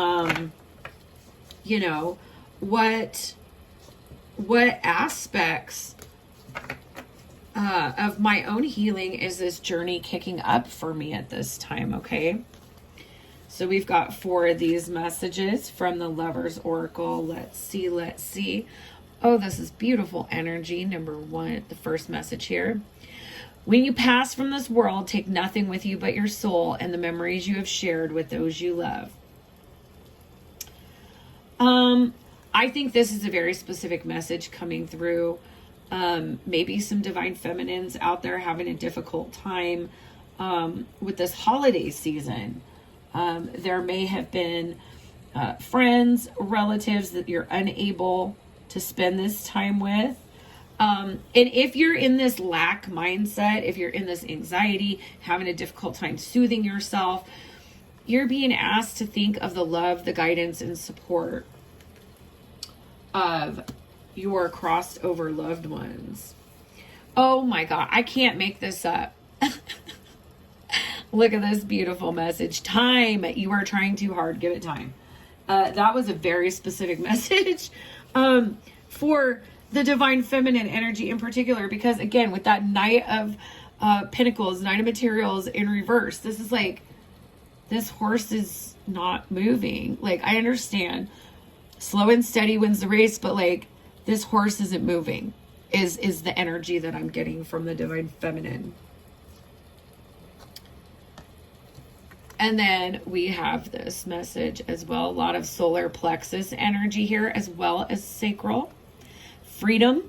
what aspects of my own healing is this journey kicking up for me at this time? Okay. So we've got 4 of these messages from the Lover's Oracle. Let's see. Oh, this is beautiful energy. Number 1, the first message here. When you pass from this world, take nothing with you but your soul and the memories you have shared with those you love. I think this is a very specific message coming through. Maybe some divine feminines out there having a difficult time with this holiday season. There may have been friends, relatives that you're unable to spend this time with. And if you're in this lack mindset, if you're in this anxiety, having a difficult time soothing yourself, you're being asked to think of the love, the guidance, and support of your crossed over loved ones. Oh my God, I can't make this up. Look at this beautiful message. Time. You are trying too hard. Give it time. That was a very specific message for the divine feminine energy in particular, because again, with that Knight of Pentacles, Knight of Materials in reverse, this is like, this horse is not moving. Like, I understand slow and steady wins the race, but like, this horse isn't moving is the energy that I'm getting from the divine feminine. And then we have this message as well. A lot of solar plexus energy here, as well as sacral. Freedom.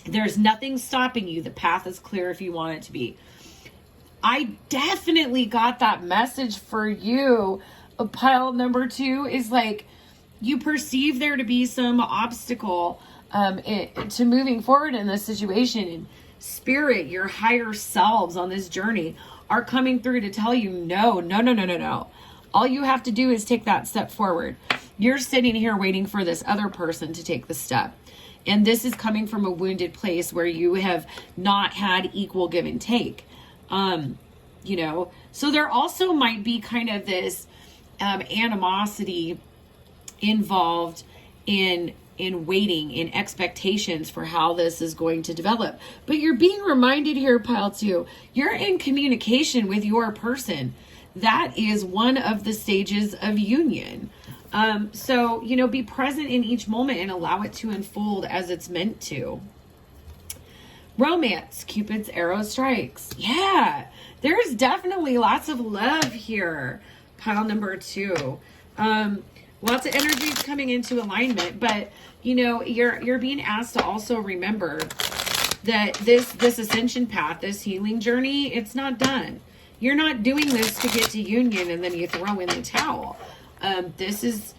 There's nothing stopping you. The path is clear if you want it to be. I definitely got that message for you. Pile number 2 is like, you perceive there to be some obstacle to moving forward in this situation. And spirit, your higher selves on this journey are coming through to tell you, no. All you have to do is take that step forward. You're sitting here waiting for this other person to take the step. And this is coming from a wounded place where you have not had equal give and take. So there also might be kind of this animosity involved in waiting, in expectations for how this is going to develop. But you're being reminded here, pile 2, you're in communication with your person. That is one of the stages of union. So, be present in each moment and allow it to unfold as it's meant to. Romance, Cupid's arrow strikes. Yeah, there's definitely lots of love here. Pile number 2. Lots of energies coming into alignment, but you're being asked to also remember that this ascension path, this healing journey, it's not done. You're not doing this to get to union and then you throw in the towel. This is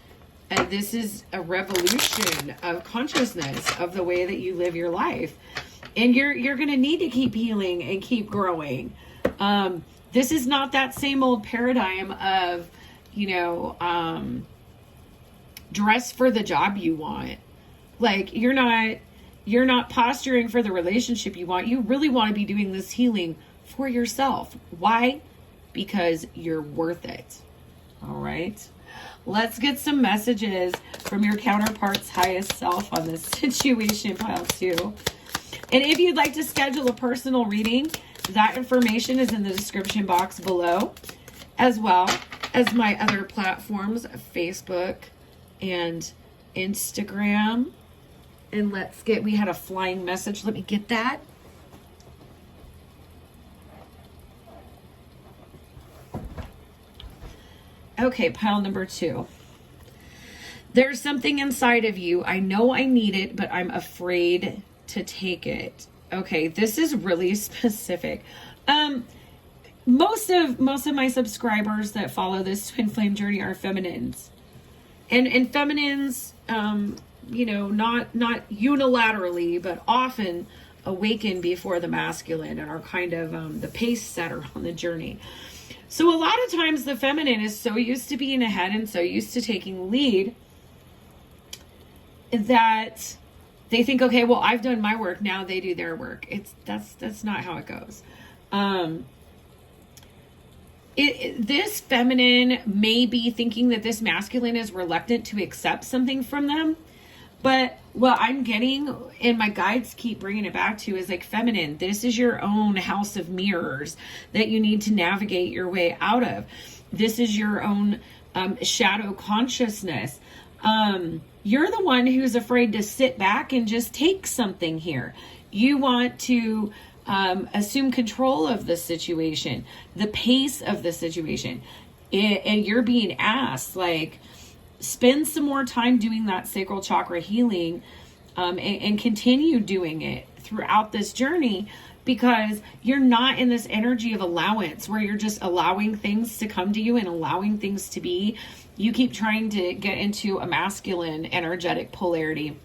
a revolution of consciousness of the way that you live your life, and you're going to need to keep healing and keep growing. This is not that same old paradigm of dress for the job you want. Like, you're not posturing for the relationship you want. You really want to be doing this healing for yourself. Why? Because you're worth it. All right. Let's get some messages from your counterpart's highest self on this situation, pile 2. And if you'd like to schedule a personal reading, that information is in the description box below, as well as my other platforms, Facebook and Instagram. And we had a flying message. Let me get that. Okay, pile number 2. There's something inside of you. I know I need it, but I'm afraid to take it. Okay, this is really specific. Most of my subscribers that follow this twin flame journey are feminines. And feminines, not unilaterally, but often awaken before the masculine and are kind of the pace setter on the journey. So a lot of times the feminine is so used to being ahead and so used to taking lead that they think, okay, well, I've done my work, now they do their work. That's not how it goes. This feminine may be thinking that this masculine is reluctant to accept something from them. But what I'm getting, and my guides keep bringing it back to, is like, feminine, this is your own house of mirrors that you need to navigate your way out of. This is your own shadow consciousness. You're the one who's afraid to sit back and just take something here. You want to assume control of the situation, the pace of the situation. And you're being asked, like, spend some more time doing that sacral chakra healing and continue doing it throughout this journey, because you're not in this energy of allowance where you're just allowing things to come to you and allowing things to be. You keep trying to get into a masculine energetic polarity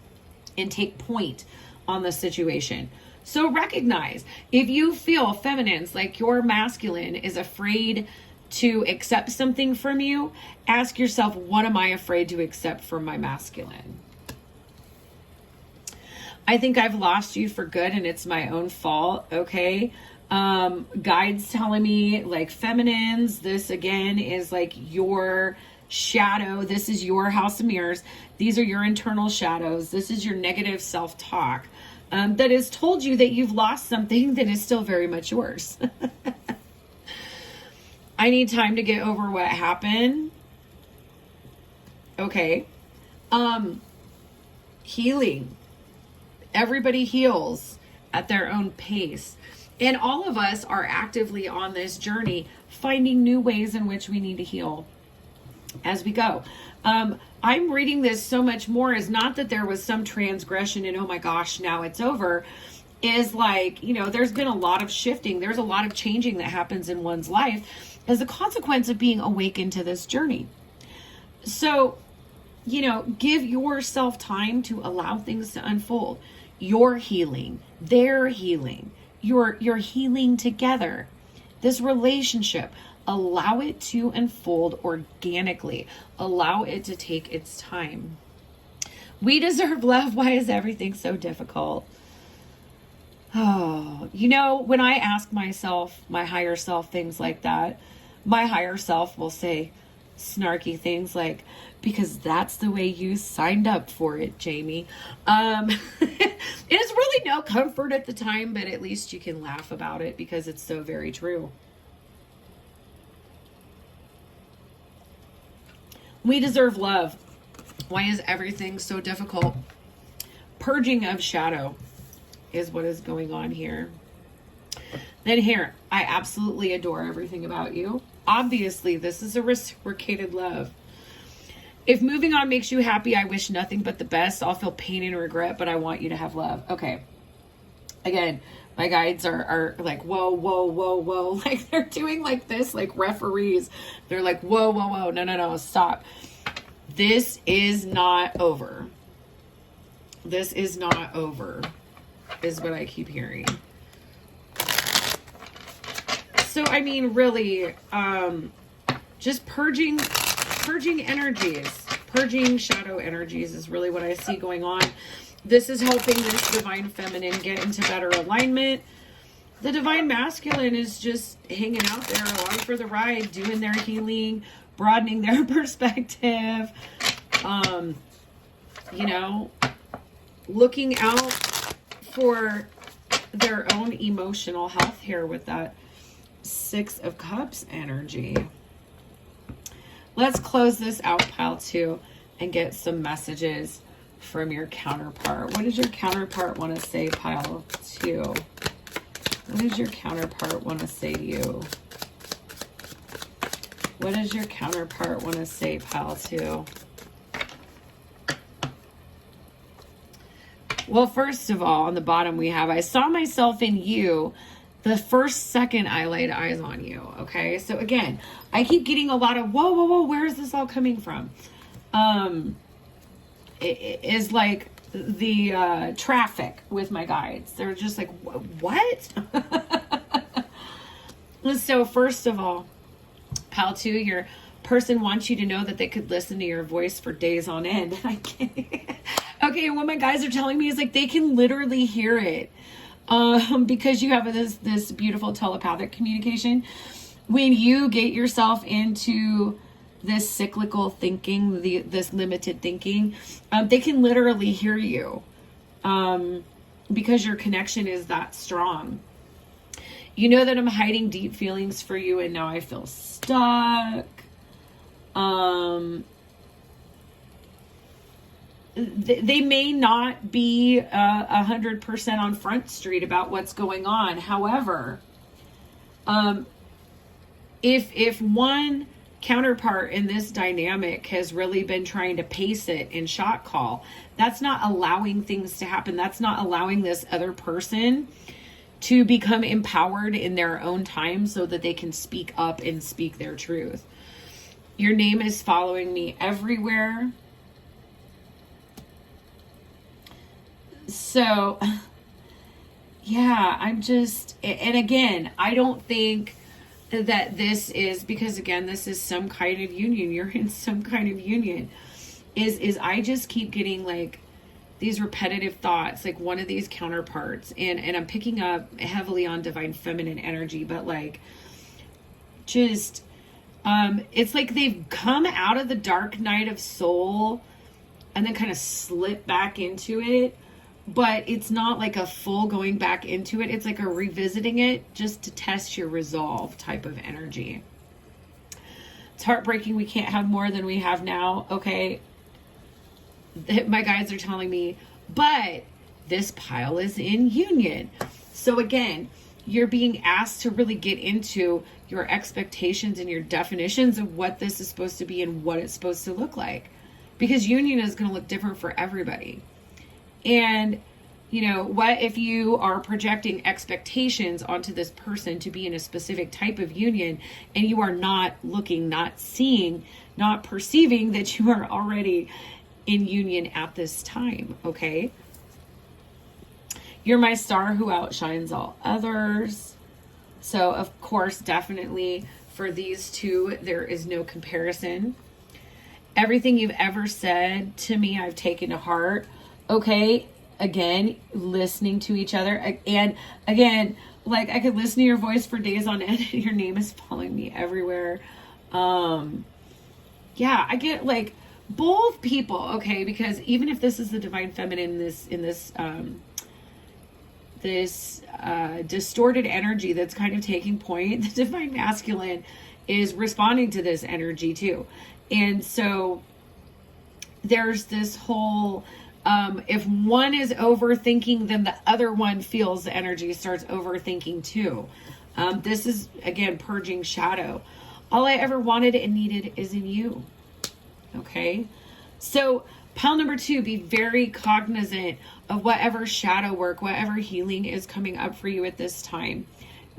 and take point on the situation. So recognize, if you feel feminines, like your masculine is afraid to accept something from you, ask yourself, what am I afraid to accept from my masculine? I think I've lost you for good and it's my own fault. Okay. Guides telling me, like, feminines, this again is like your shadow. This is your house of mirrors. These are your internal shadows. This is your negative self-talk that has told you that you've lost something that is still very much yours. I need time to get over what happened. Okay. Healing. Everybody heals at their own pace. And all of us are actively on this journey, finding new ways in which we need to heal as we go. I'm reading this so much more is not that there was some transgression and, oh my gosh, now it's over. Is like, there's been a lot of shifting. There's a lot of changing that happens in one's life as a consequence of being awakened to this journey. So, give yourself time to allow things to unfold. You're healing, they're healing, you're healing together. This relationship, allow it to unfold organically. Allow it to take its time. We deserve love. Why is everything so difficult? Oh, when I ask myself, my higher self, things like that, my higher self will say snarky things like, because that's the way you signed up for it, Jamie. It's really no comfort at the time, but at least you can laugh about it because it's so very true. We deserve love. Why is everything so difficult? Purging of shadow is what is going on here. Then here, I absolutely adore everything about you. Obviously, this is a reciprocated love. If moving on makes you happy, I wish nothing but the best. I'll feel pain and regret, but I want you to have love. Okay. Again, my guides are like, whoa, whoa, whoa, whoa. Like, they're doing like this, like referees. They're like, whoa, whoa, whoa. No, stop. This is not over. This is not over, is what I keep hearing. So, I mean, really, just purging energies, purging shadow energies is really what I see going on. This is helping this divine feminine get into better alignment. The divine masculine is just hanging out there along for the ride, doing their healing, broadening their perspective, looking out for their own emotional health here with that Six of Cups energy. Let's close this out, pile 2, and get some messages from your counterpart. What does your counterpart want to say, pile 2? What does your counterpart want to say to you? What does your counterpart want to say, pile 2? Well, first of all, on the bottom we have, I saw myself in you the first second I laid eyes on you. Okay. So again, I keep getting a lot of, whoa, whoa, whoa, where is this all coming from? is like the traffic with my guides. They're just like, what? So first of all, pile 2, your person wants you to know that they could listen to your voice for days on end. I can't. Okay, what my guys are telling me is like they can literally hear it, because you have this beautiful telepathic communication. When you get yourself into this cyclical thinking, this limited thinking, they can literally hear you, because your connection is that strong. You know that I'm hiding deep feelings for you, and now I feel stuck. They may not be 100% on Front Street about what's going on. However, if one counterpart in this dynamic has really been trying to pace it and shot call, that's not allowing things to happen. That's not allowing this other person to become empowered in their own time so that they can speak up and speak their truth. Your name is following me everywhere. So, yeah, I'm just, and again, I don't think that this is, because again, this is some kind of union. You're in some kind of union. Is I just keep getting like these repetitive thoughts, like one of these counterparts, and I'm picking up heavily on divine feminine energy, but like just, it's like they've come out of the dark night of soul and then kind of slip back into it. But it's not like a full going back into it. It's like a revisiting it just to test your resolve type of energy. It's heartbreaking. We can't have more than we have now. Okay. My guides are telling me, but this pile is in union. So again, you're being asked to really get into your expectations and your definitions of what this is supposed to be and what it's supposed to look like. Because union is going to look different for everybody. And, you know, what if you are projecting expectations onto this person to be in a specific type of union and you are not looking, not seeing, not perceiving that you are already in union at this time, okay? You're my star who outshines all others. So, of course, definitely for these two, there is no comparison. Everything you've ever said to me, I've taken to heart. Okay, again, listening to each other. And again, like I could listen to your voice for days on end and your name is following me everywhere. Yeah, I get like both people, okay, because even if this is the divine feminine in this distorted energy that's kind of taking point, the divine masculine is responding to this energy too. And so there's this whole if one is overthinking, then the other one feels the energy, starts overthinking too. This is, again, purging shadow. All I ever wanted and needed is in you. Okay? So, pile number 2, be very cognizant of whatever shadow work, whatever healing is coming up for you at this time.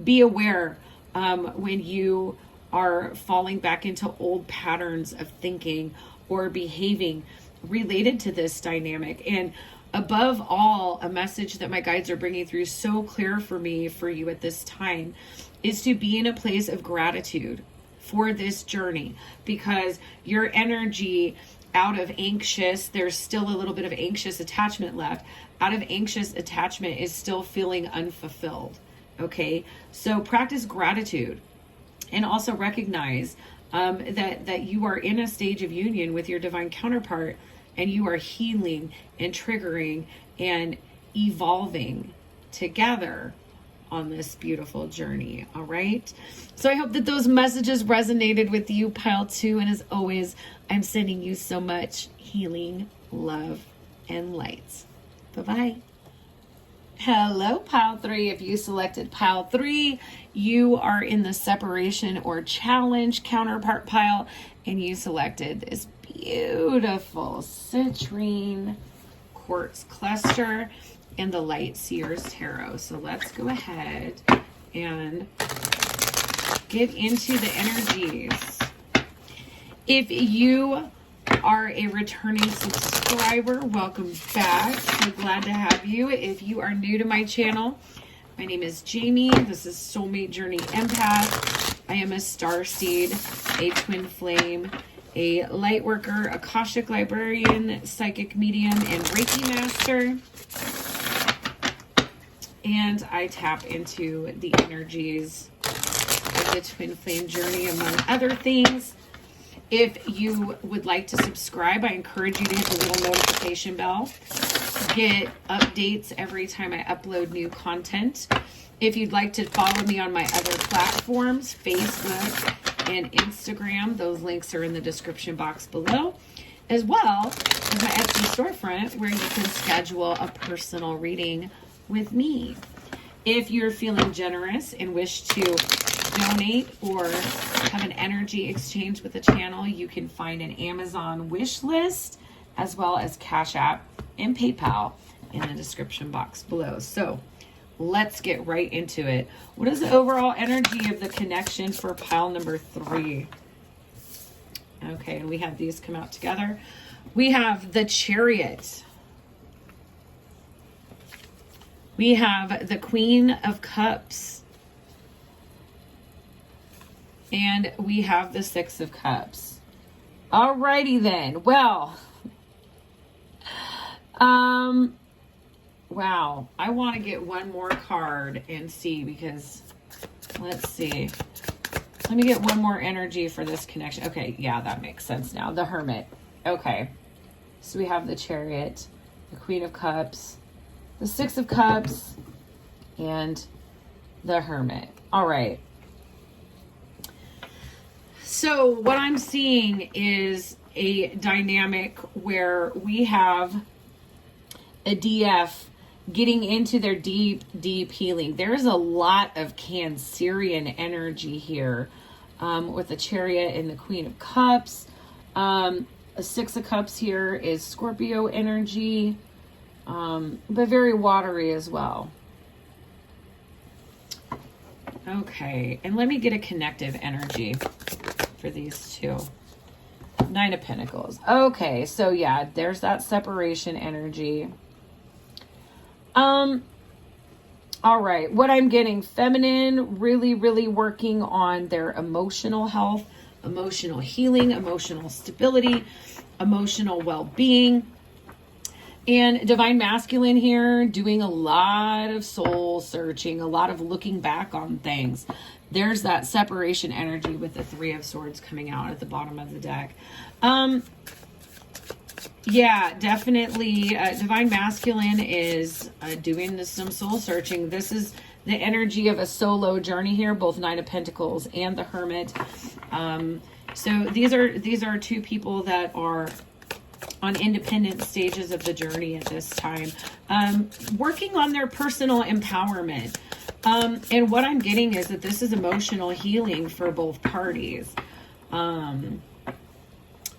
Be aware when you are falling back into old patterns of thinking or behaving related to this dynamic. And above all, a message that my guides are bringing through so clear for me, for you at this time, is to be in a place of gratitude for this journey, because your energy out of anxious, there's still a little bit of anxious attachment left. Out of anxious attachment is still feeling unfulfilled. Okay. So practice gratitude and also recognize that you are in a stage of union with your divine counterpart, and you are healing and triggering and evolving together on this beautiful journey. All right. So I hope that those messages resonated with you, pile 2. And as always, I'm sending you so much healing, love, and lights. Bye-bye. Hello, pile 3. If you selected pile 3, you are in the separation or challenge counterpart pile, and you selected this beautiful citrine quartz cluster and the Light Seers Tarot. So let's go ahead and get into the energies. If you are a returning subscriber, welcome back. So glad to have you. If you are new to my channel, my name is Jamie. This is Soulmate Journey Empath. I am a Starseed, a twin flame, a light worker, Akashic librarian, psychic medium, and Reiki master. And I tap into the energies of the twin flame journey, among other things. If you would like to subscribe, I encourage you to hit the little notification bell. Get updates every time I upload new content. If you'd like to follow me on my other platforms, Facebook and Instagram, those links are in the description box below, as well as my Etsy storefront where you can schedule a personal reading with me. If you're feeling generous and wish to donate or have an energy exchange with the channel, you can find an Amazon wish list as well as CashApp and PayPal in the description box below. So let's get right into it. What is the overall energy of the connection for pile number 3? Okay, and we have these come out together. We have the Chariot. We have the Queen of Cups. And we have the Six of Cups. Alrighty then. Well, wow. I want to get one more card and see, because let's see. Let me get one more energy for this connection. Okay, yeah, that makes sense now. The Hermit. Okay. So we have the Chariot, the Queen of Cups, the Six of Cups, and the Hermit. All right. So what I'm seeing is a dynamic where we have a DF getting into their deep, deep healing. There's a lot of Cancerian energy here with the Chariot and the Queen of Cups. A Six of Cups here is Scorpio energy, but very watery as well. Okay, and let me get a connective energy for these two. Nine of Pentacles. Okay, so yeah, there's that separation energy. All right, what I'm getting, feminine, really, really working on their emotional health, emotional healing, emotional stability, emotional well-being. And divine masculine here, doing a lot of soul searching, a lot of looking back on things. There's that separation energy with the Three of Swords coming out at the bottom of the deck. Yeah, definitely. Divine masculine is doing some soul searching. This is the energy of a solo journey here, both Nine of Pentacles and the Hermit. So these are two people that are on independent stages of the journey at this time, working on their personal empowerment. And what I'm getting is that this is emotional healing for both parties.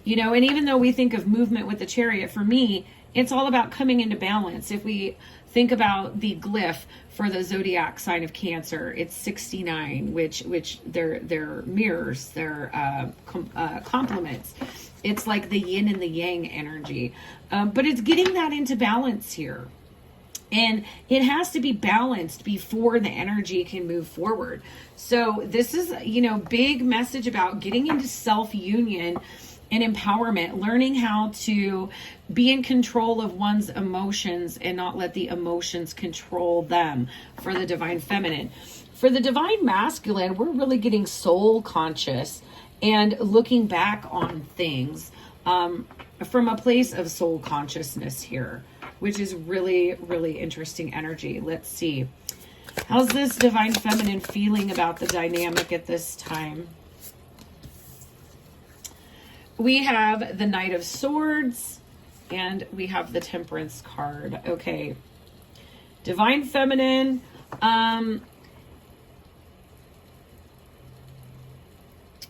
You know, and even though we think of movement with the Chariot, for me, it's all about coming into balance. If we think about the glyph for the zodiac sign of Cancer, it's 69, which they're mirrors, they're complements. It's like the yin and the yang energy. But it's getting that into balance here. And it has to be balanced before the energy can move forward. So this is, you know, big message about getting into self-union and empowerment, learning how to be in control of one's emotions and not let the emotions control them for the divine feminine. For the divine masculine, we're really getting soul conscious and looking back on things from a place of soul consciousness here, which is really, really interesting energy. Let's see. How's this divine feminine feeling about the dynamic at this time? We have the Knight of Swords and we have the Temperance card. Okay. Divine feminine.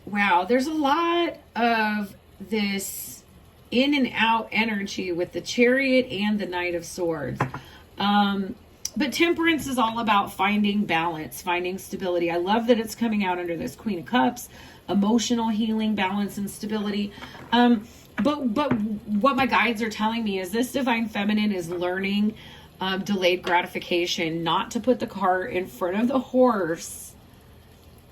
Wow, there's a lot of this in and out energy with the Chariot and the Knight of Swords. But Temperance is all about finding balance, finding stability. I love that it's coming out under this Queen of Cups, emotional healing, balance, and stability. but what my guides are telling me is this divine feminine is learning delayed gratification, not to put the cart in front of the horse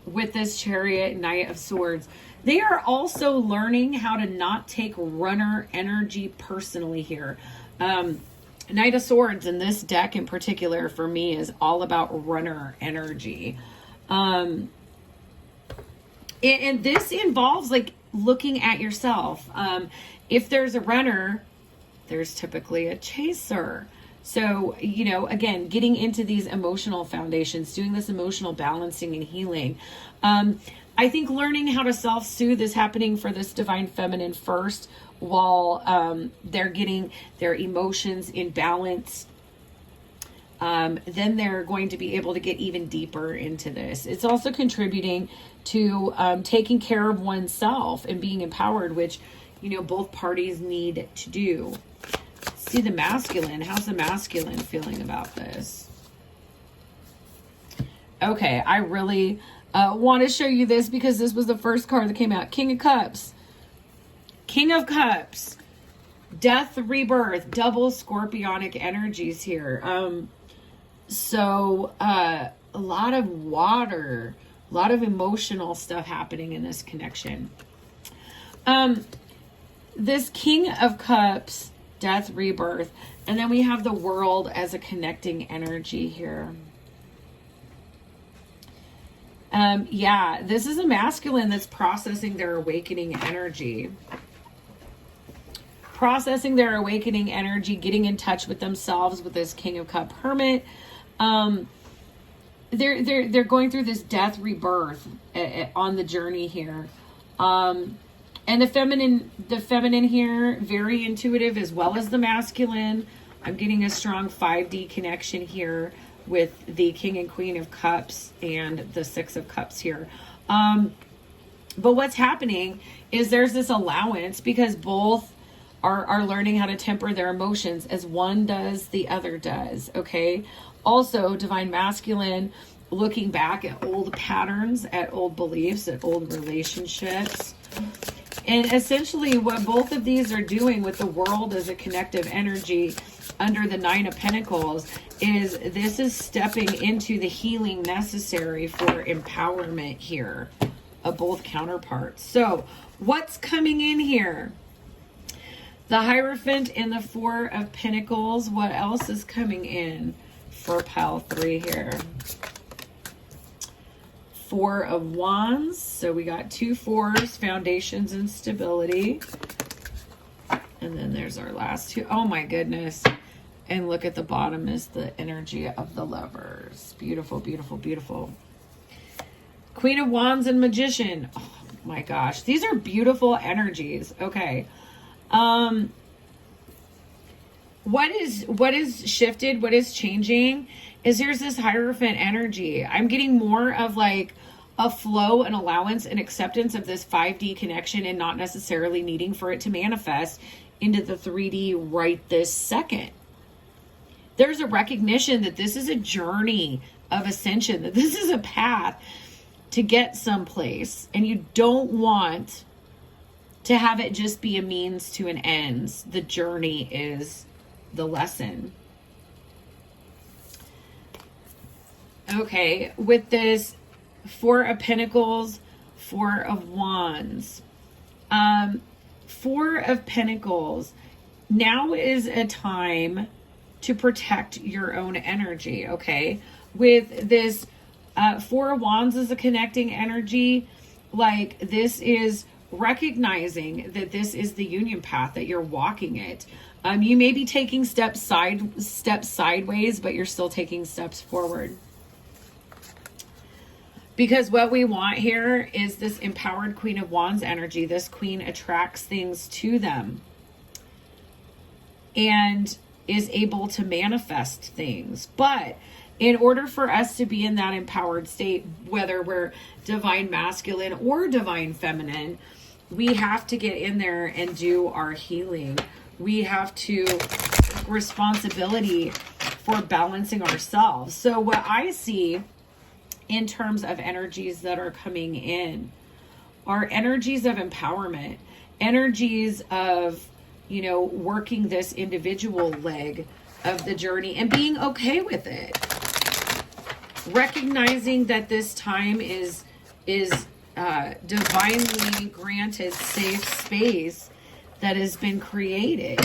with this Chariot, Knight of Swords. They are also learning how to not take runner energy personally here. Knight of Swords in this deck in particular for me is all about runner energy. And this involves like looking at yourself. If there's a runner, there's typically a chaser. So, you know, again, getting into these emotional foundations, doing this emotional balancing and healing. I think learning how to self-soothe is happening for this divine feminine first, while they're getting their emotions in balance. Then they're going to be able to get even deeper into this. It's also contributing to taking care of oneself and being empowered, which, you know, both parties need to do. See the masculine. How's the masculine feeling about this? Okay, I really want to show you this because this was the first card that came out. King of Cups. King of Cups. Death, rebirth, double scorpionic energies here. So a lot of water, a lot of emotional stuff happening in this connection. This King of Cups, death, rebirth, and then we have the World as a connecting energy here. Yeah, this is a masculine that's processing their awakening energy. Processing their awakening energy, getting in touch with themselves with this King of Cup Hermit. They're going through this death rebirth on the journey here. And the feminine here, very intuitive as well as the masculine. I'm getting a strong 5D connection here with the King and Queen of Cups and the Six of Cups here. But what's happening is there's this allowance because both are learning how to temper their emotions as one does, the other does, okay? Also, divine masculine, looking back at old patterns, at old beliefs, at old relationships. And essentially what both of these are doing with the World as a connective energy under the Nine of Pentacles is this is stepping into the healing necessary for empowerment here of both counterparts. So what's coming in here? The Hierophant and the Four of Pentacles. What else is coming in for pile 3 here? Four of Wands. So we got 2 fours, foundations and stability. And then there's our last 2. Oh my goodness. And look at the bottom is the energy of the Lovers. Beautiful, beautiful, beautiful. Queen of Wands and Magician. Oh my gosh. These are beautiful energies. Okay. What is shifted, what is changing is here's this Hierophant energy. I'm getting more of like a flow and allowance and acceptance of this 5D connection and not necessarily needing for it to manifest into the 3D right this second. There's a recognition that this is a journey of ascension, that this is a path to get someplace, and you don't want to have it just be a means to an end. The journey is the lesson. Okay, with this Four of Pentacles, Four of Wands. Four of Pentacles. Now is a time to protect your own energy, okay? With this Four of Wands as a connecting energy, like this is recognizing that this is the union path, that you're walking it. You may be taking steps sideways, but you're still taking steps forward. Because what we want here is this empowered Queen of Wands energy. This queen attracts things to them and is able to manifest things. But in order for us to be in that empowered state, whether we're divine masculine or divine feminine, we have to get in there and do our healing. We have to take responsibility for balancing ourselves. So what I see in terms of energies that are coming in are energies of empowerment. energies of, you know, working this individual leg of the journey and being okay with it. Recognizing that this time is divinely granted safe space that has been created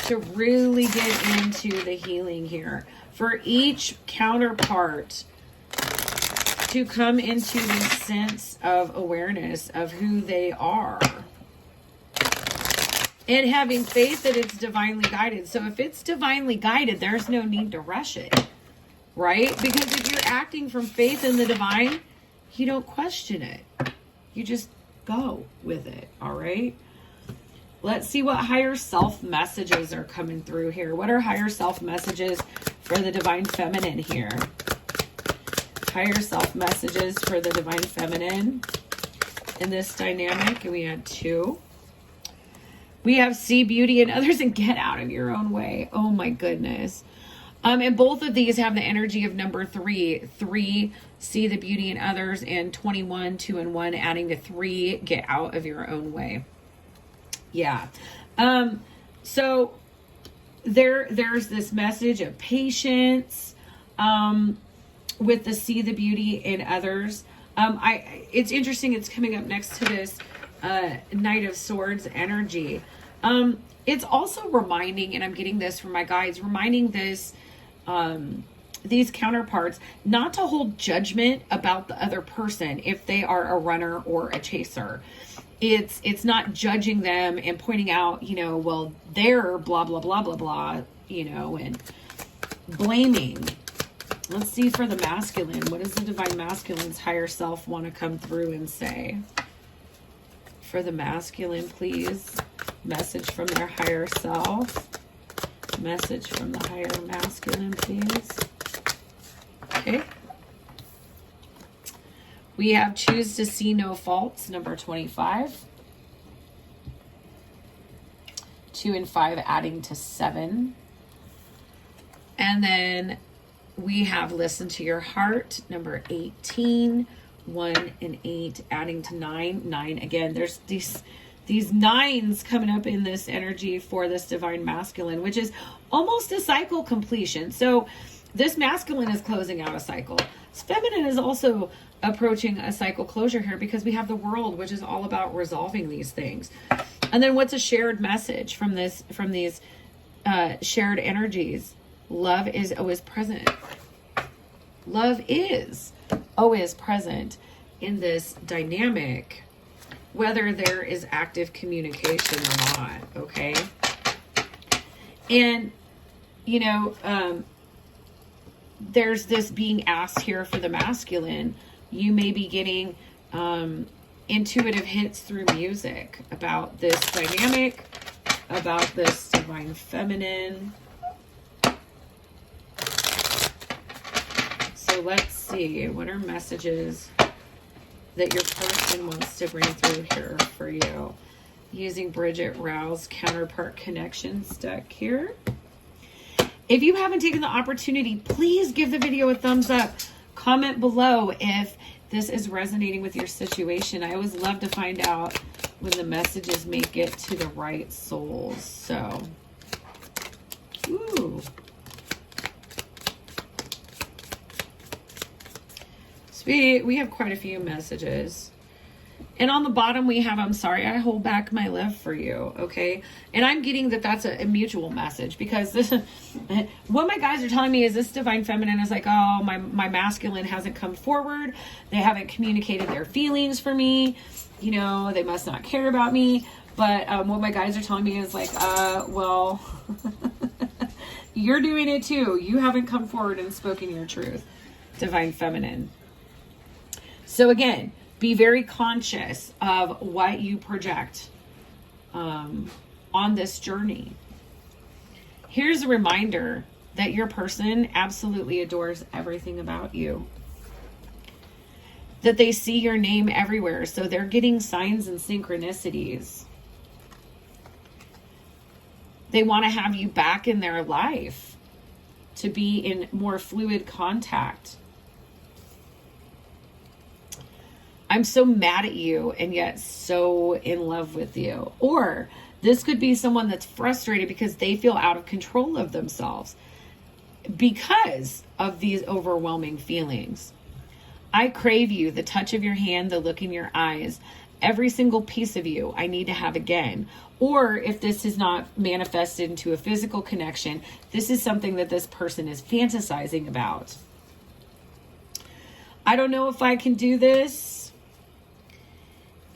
to really get into the healing here. For each counterpart to come into this sense of awareness of who they are. And having faith that it's divinely guided. So if it's divinely guided, there's no need to rush it. Right? Because if you're acting from faith in the divine, you don't question it. You just go with it. All right? Let's see what higher self messages are coming through here. What are higher self messages for the divine feminine here? Higher self messages for the divine feminine in this dynamic. And we had 2. We have see beauty in others and get out of your own way. Oh my goodness. And both of these have the energy of number 3. 3, see the beauty in others, and 21, 2 and 1, adding to 3, get out of your own way. Yeah. So there's this message of patience, with the see the beauty in others. It's interesting. It's coming up next to this, Knight of Swords energy. It's also reminding, and I'm getting this from my guides, reminding these counterparts not to hold judgment about the other person if they are a runner or a chaser. It's not judging them and pointing out, you know, well, they're blah, blah, blah, blah, blah, you know, and blaming. Let's see for the masculine. What does the divine masculine's higher self want to come through and say? For the masculine, please. Message from their higher self. Message from the higher masculine, please. Okay. We have choose to see no faults, number 25. 2 and 5 adding to 7. And then we have listen to your heart, number 18. 1 and 8 adding to 9. 9 again. There's these 9s coming up in this energy for this divine masculine, which is almost a cycle completion. So this masculine is closing out a cycle. This feminine is also approaching a cycle closure here because we have the world, which is all about resolving these things. And then what's a shared message from these shared energies? Love is always present. Love is always present in this dynamic, whether there is active communication or not. Okay. And, you know, there's this being asked here for the masculine. You may be getting intuitive hints through music about this dynamic, about this divine feminine. So let's see, what are messages that your person wants to bring through here for you? Using Bridget Rowe's Counterpart Connections deck here. If you haven't taken the opportunity, please give the video a thumbs up. Comment below if this is resonating with your situation. I always love to find out when the messages make it to the right souls. So, ooh. Sweet, we have quite a few messages. And on the bottom we have, I'm sorry, I hold back my love for you, okay? And I'm getting that that's a mutual message because this, what my guys are telling me is this divine feminine is like, oh, my masculine hasn't come forward. They haven't communicated their feelings for me. You know, they must not care about me. But what my guys are telling me is like, well, you're doing it too. You haven't come forward and spoken your truth, divine feminine. So again, be very conscious of what you project on this journey. Here's a reminder that your person absolutely adores everything about you. That they see your name everywhere, so they're getting signs and synchronicities. They want to have you back in their life to be in more fluid contact. I'm so mad at you and yet so in love with you. Or this could be someone that's frustrated because they feel out of control of themselves because of these overwhelming feelings. I crave you, the touch of your hand, the look in your eyes, every single piece of you I need to have again. Or if this is not manifested into a physical connection, this is something that this person is fantasizing about. I don't know if I can do this,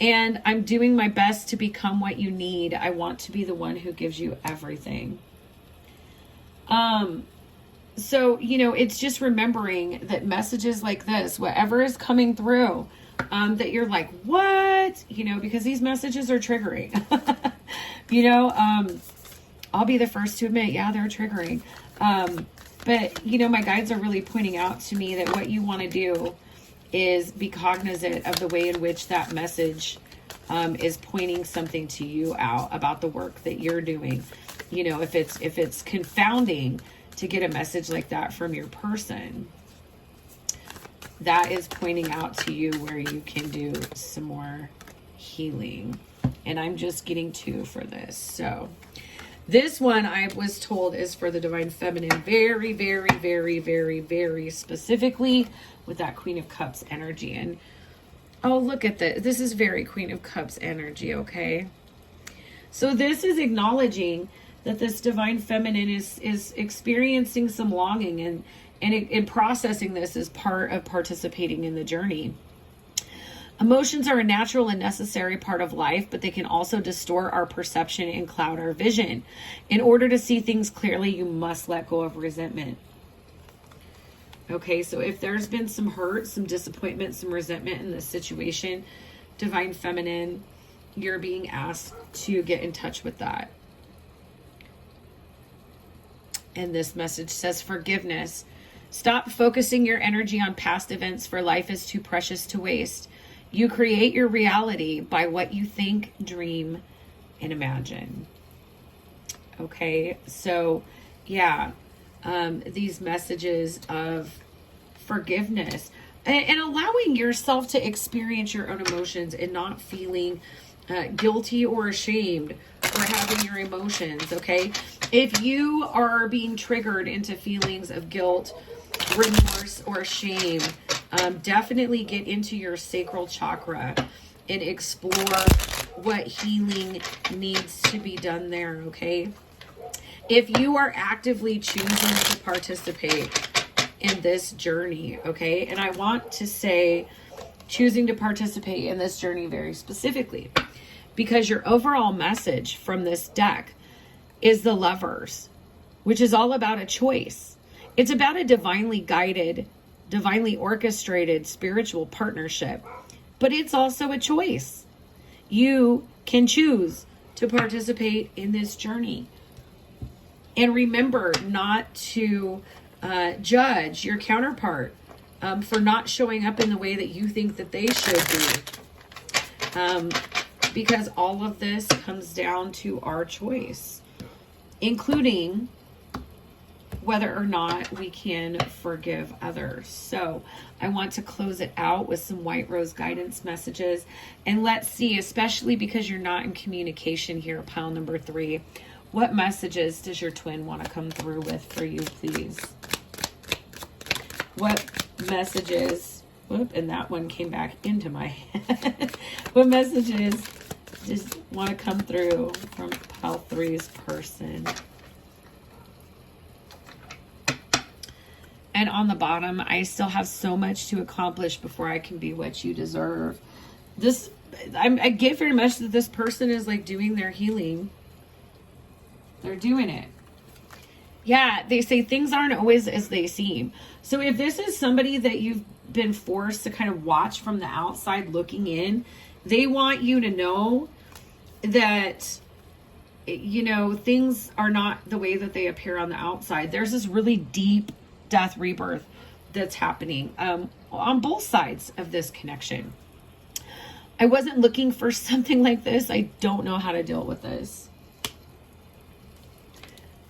and I'm doing my best to become what you need. I want to be the one who gives you everything. So, it's just remembering that messages like this, whatever is coming through, that you're like, what? Because these messages are triggering. I'll be the first to admit, yeah, they're triggering. But, my guides are really pointing out to me that what you want to do is be cognizant of the way in which that message is pointing something to you out about the work that you're doing. If it's confounding to get a message like that from your person, that is pointing out to you where you can do some more healing. And I'm just getting 2 for this. So this one I was told is for the Divine Feminine, very, very, very, very, very specifically with that Queen of Cups energy. And oh, look at this. This is very Queen of Cups energy, okay? So this is acknowledging that this Divine Feminine is experiencing some longing, and processing this as part of participating in the journey. Emotions are a natural and necessary part of life, but they can also distort our perception and cloud our vision. In order to see things clearly, you must let go of resentment. Okay, so if there's been some hurt, some disappointment, some resentment in this situation, Divine Feminine, you're being asked to get in touch with that. And this message says forgiveness. Stop focusing your energy on past events, for life is too precious to waste. You create your reality by what you think, dream, and imagine. Okay, so yeah, these messages of forgiveness and allowing yourself to experience your own emotions and not feeling guilty or ashamed for having your emotions, okay? If you are being triggered into feelings of guilt, remorse, or shame, definitely get into your sacral chakra and explore what healing needs to be done there, okay? If you are actively choosing to participate in this journey, okay? And I want to say choosing to participate in this journey very specifically, because your overall message from this deck is the Lovers, which is all about a choice. It's about a divinely guided, divinely orchestrated spiritual partnership, but it's also a choice. You can choose to participate in this journey. And remember not to judge your counterpart for not showing up in the way that you think that they should be. Because all of this comes down to our choice, including whether or not we can forgive others. So I want to close it out with some White Rose guidance messages. And let's see, especially because you're not in communication here, pile number 3, what messages does your twin want to come through with for you, please? What messages, whoop, and that one came back into my head. What messages just want to come through from pile 3's person? And on the bottom, I still have so much to accomplish before I can be what you deserve. This, I get very much that this person is like doing their healing. They're doing it. Yeah, they say things aren't always as they seem. So if this is somebody that you've been forced to kind of watch from the outside looking in, they want you to know that, you know, things are not the way that they appear on the outside. There's this really deep death rebirth that's happening on both sides of this connection. I wasn't looking for something like this. I don't know how to deal with this.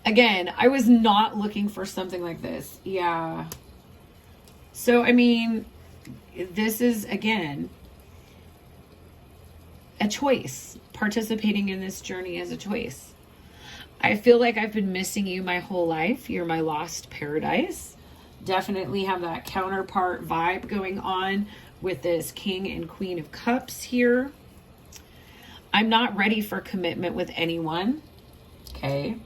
Again, I was not looking for something like this. Yeah. So, I mean, this is, again, a choice. Participating in this journey is a choice. I feel like I've been missing you my whole life. You're my lost paradise. Definitely have that counterpart vibe going on with this King and Queen of Cups here. I'm not ready for commitment with anyone. Okay.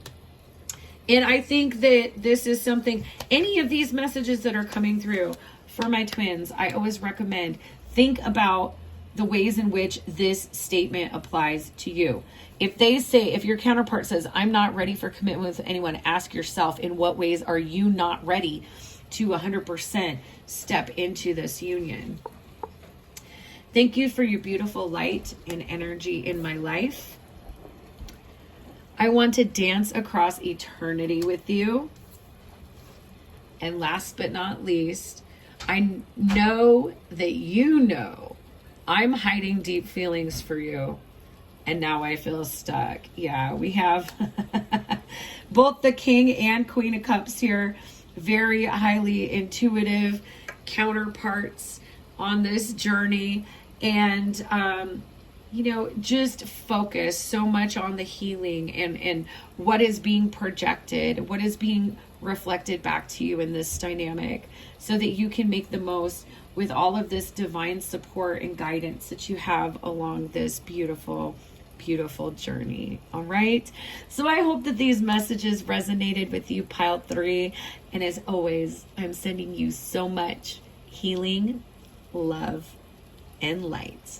And I think that this is something, any of these messages that are coming through for my twins, I always recommend think about the ways in which this statement applies to you. If they say, if your counterpart says, I'm not ready for commitment with anyone, ask yourself, in what ways are you not ready to 100% step into this union? Thank you for your beautiful light and energy in my life. I want to dance across eternity with you. And last but not least, I know that you know I'm hiding deep feelings for you. And now I feel stuck. Yeah, we have both the King and Queen of Cups here. Very highly intuitive counterparts on this journey. And, just focus so much on the healing and what is being projected, what is being reflected back to you in this dynamic, so that you can make the most with all of this divine support and guidance that you have along this beautiful journey. All right. So I hope that these messages resonated with you, pile 3. And as always, I'm sending you so much healing, love, and light.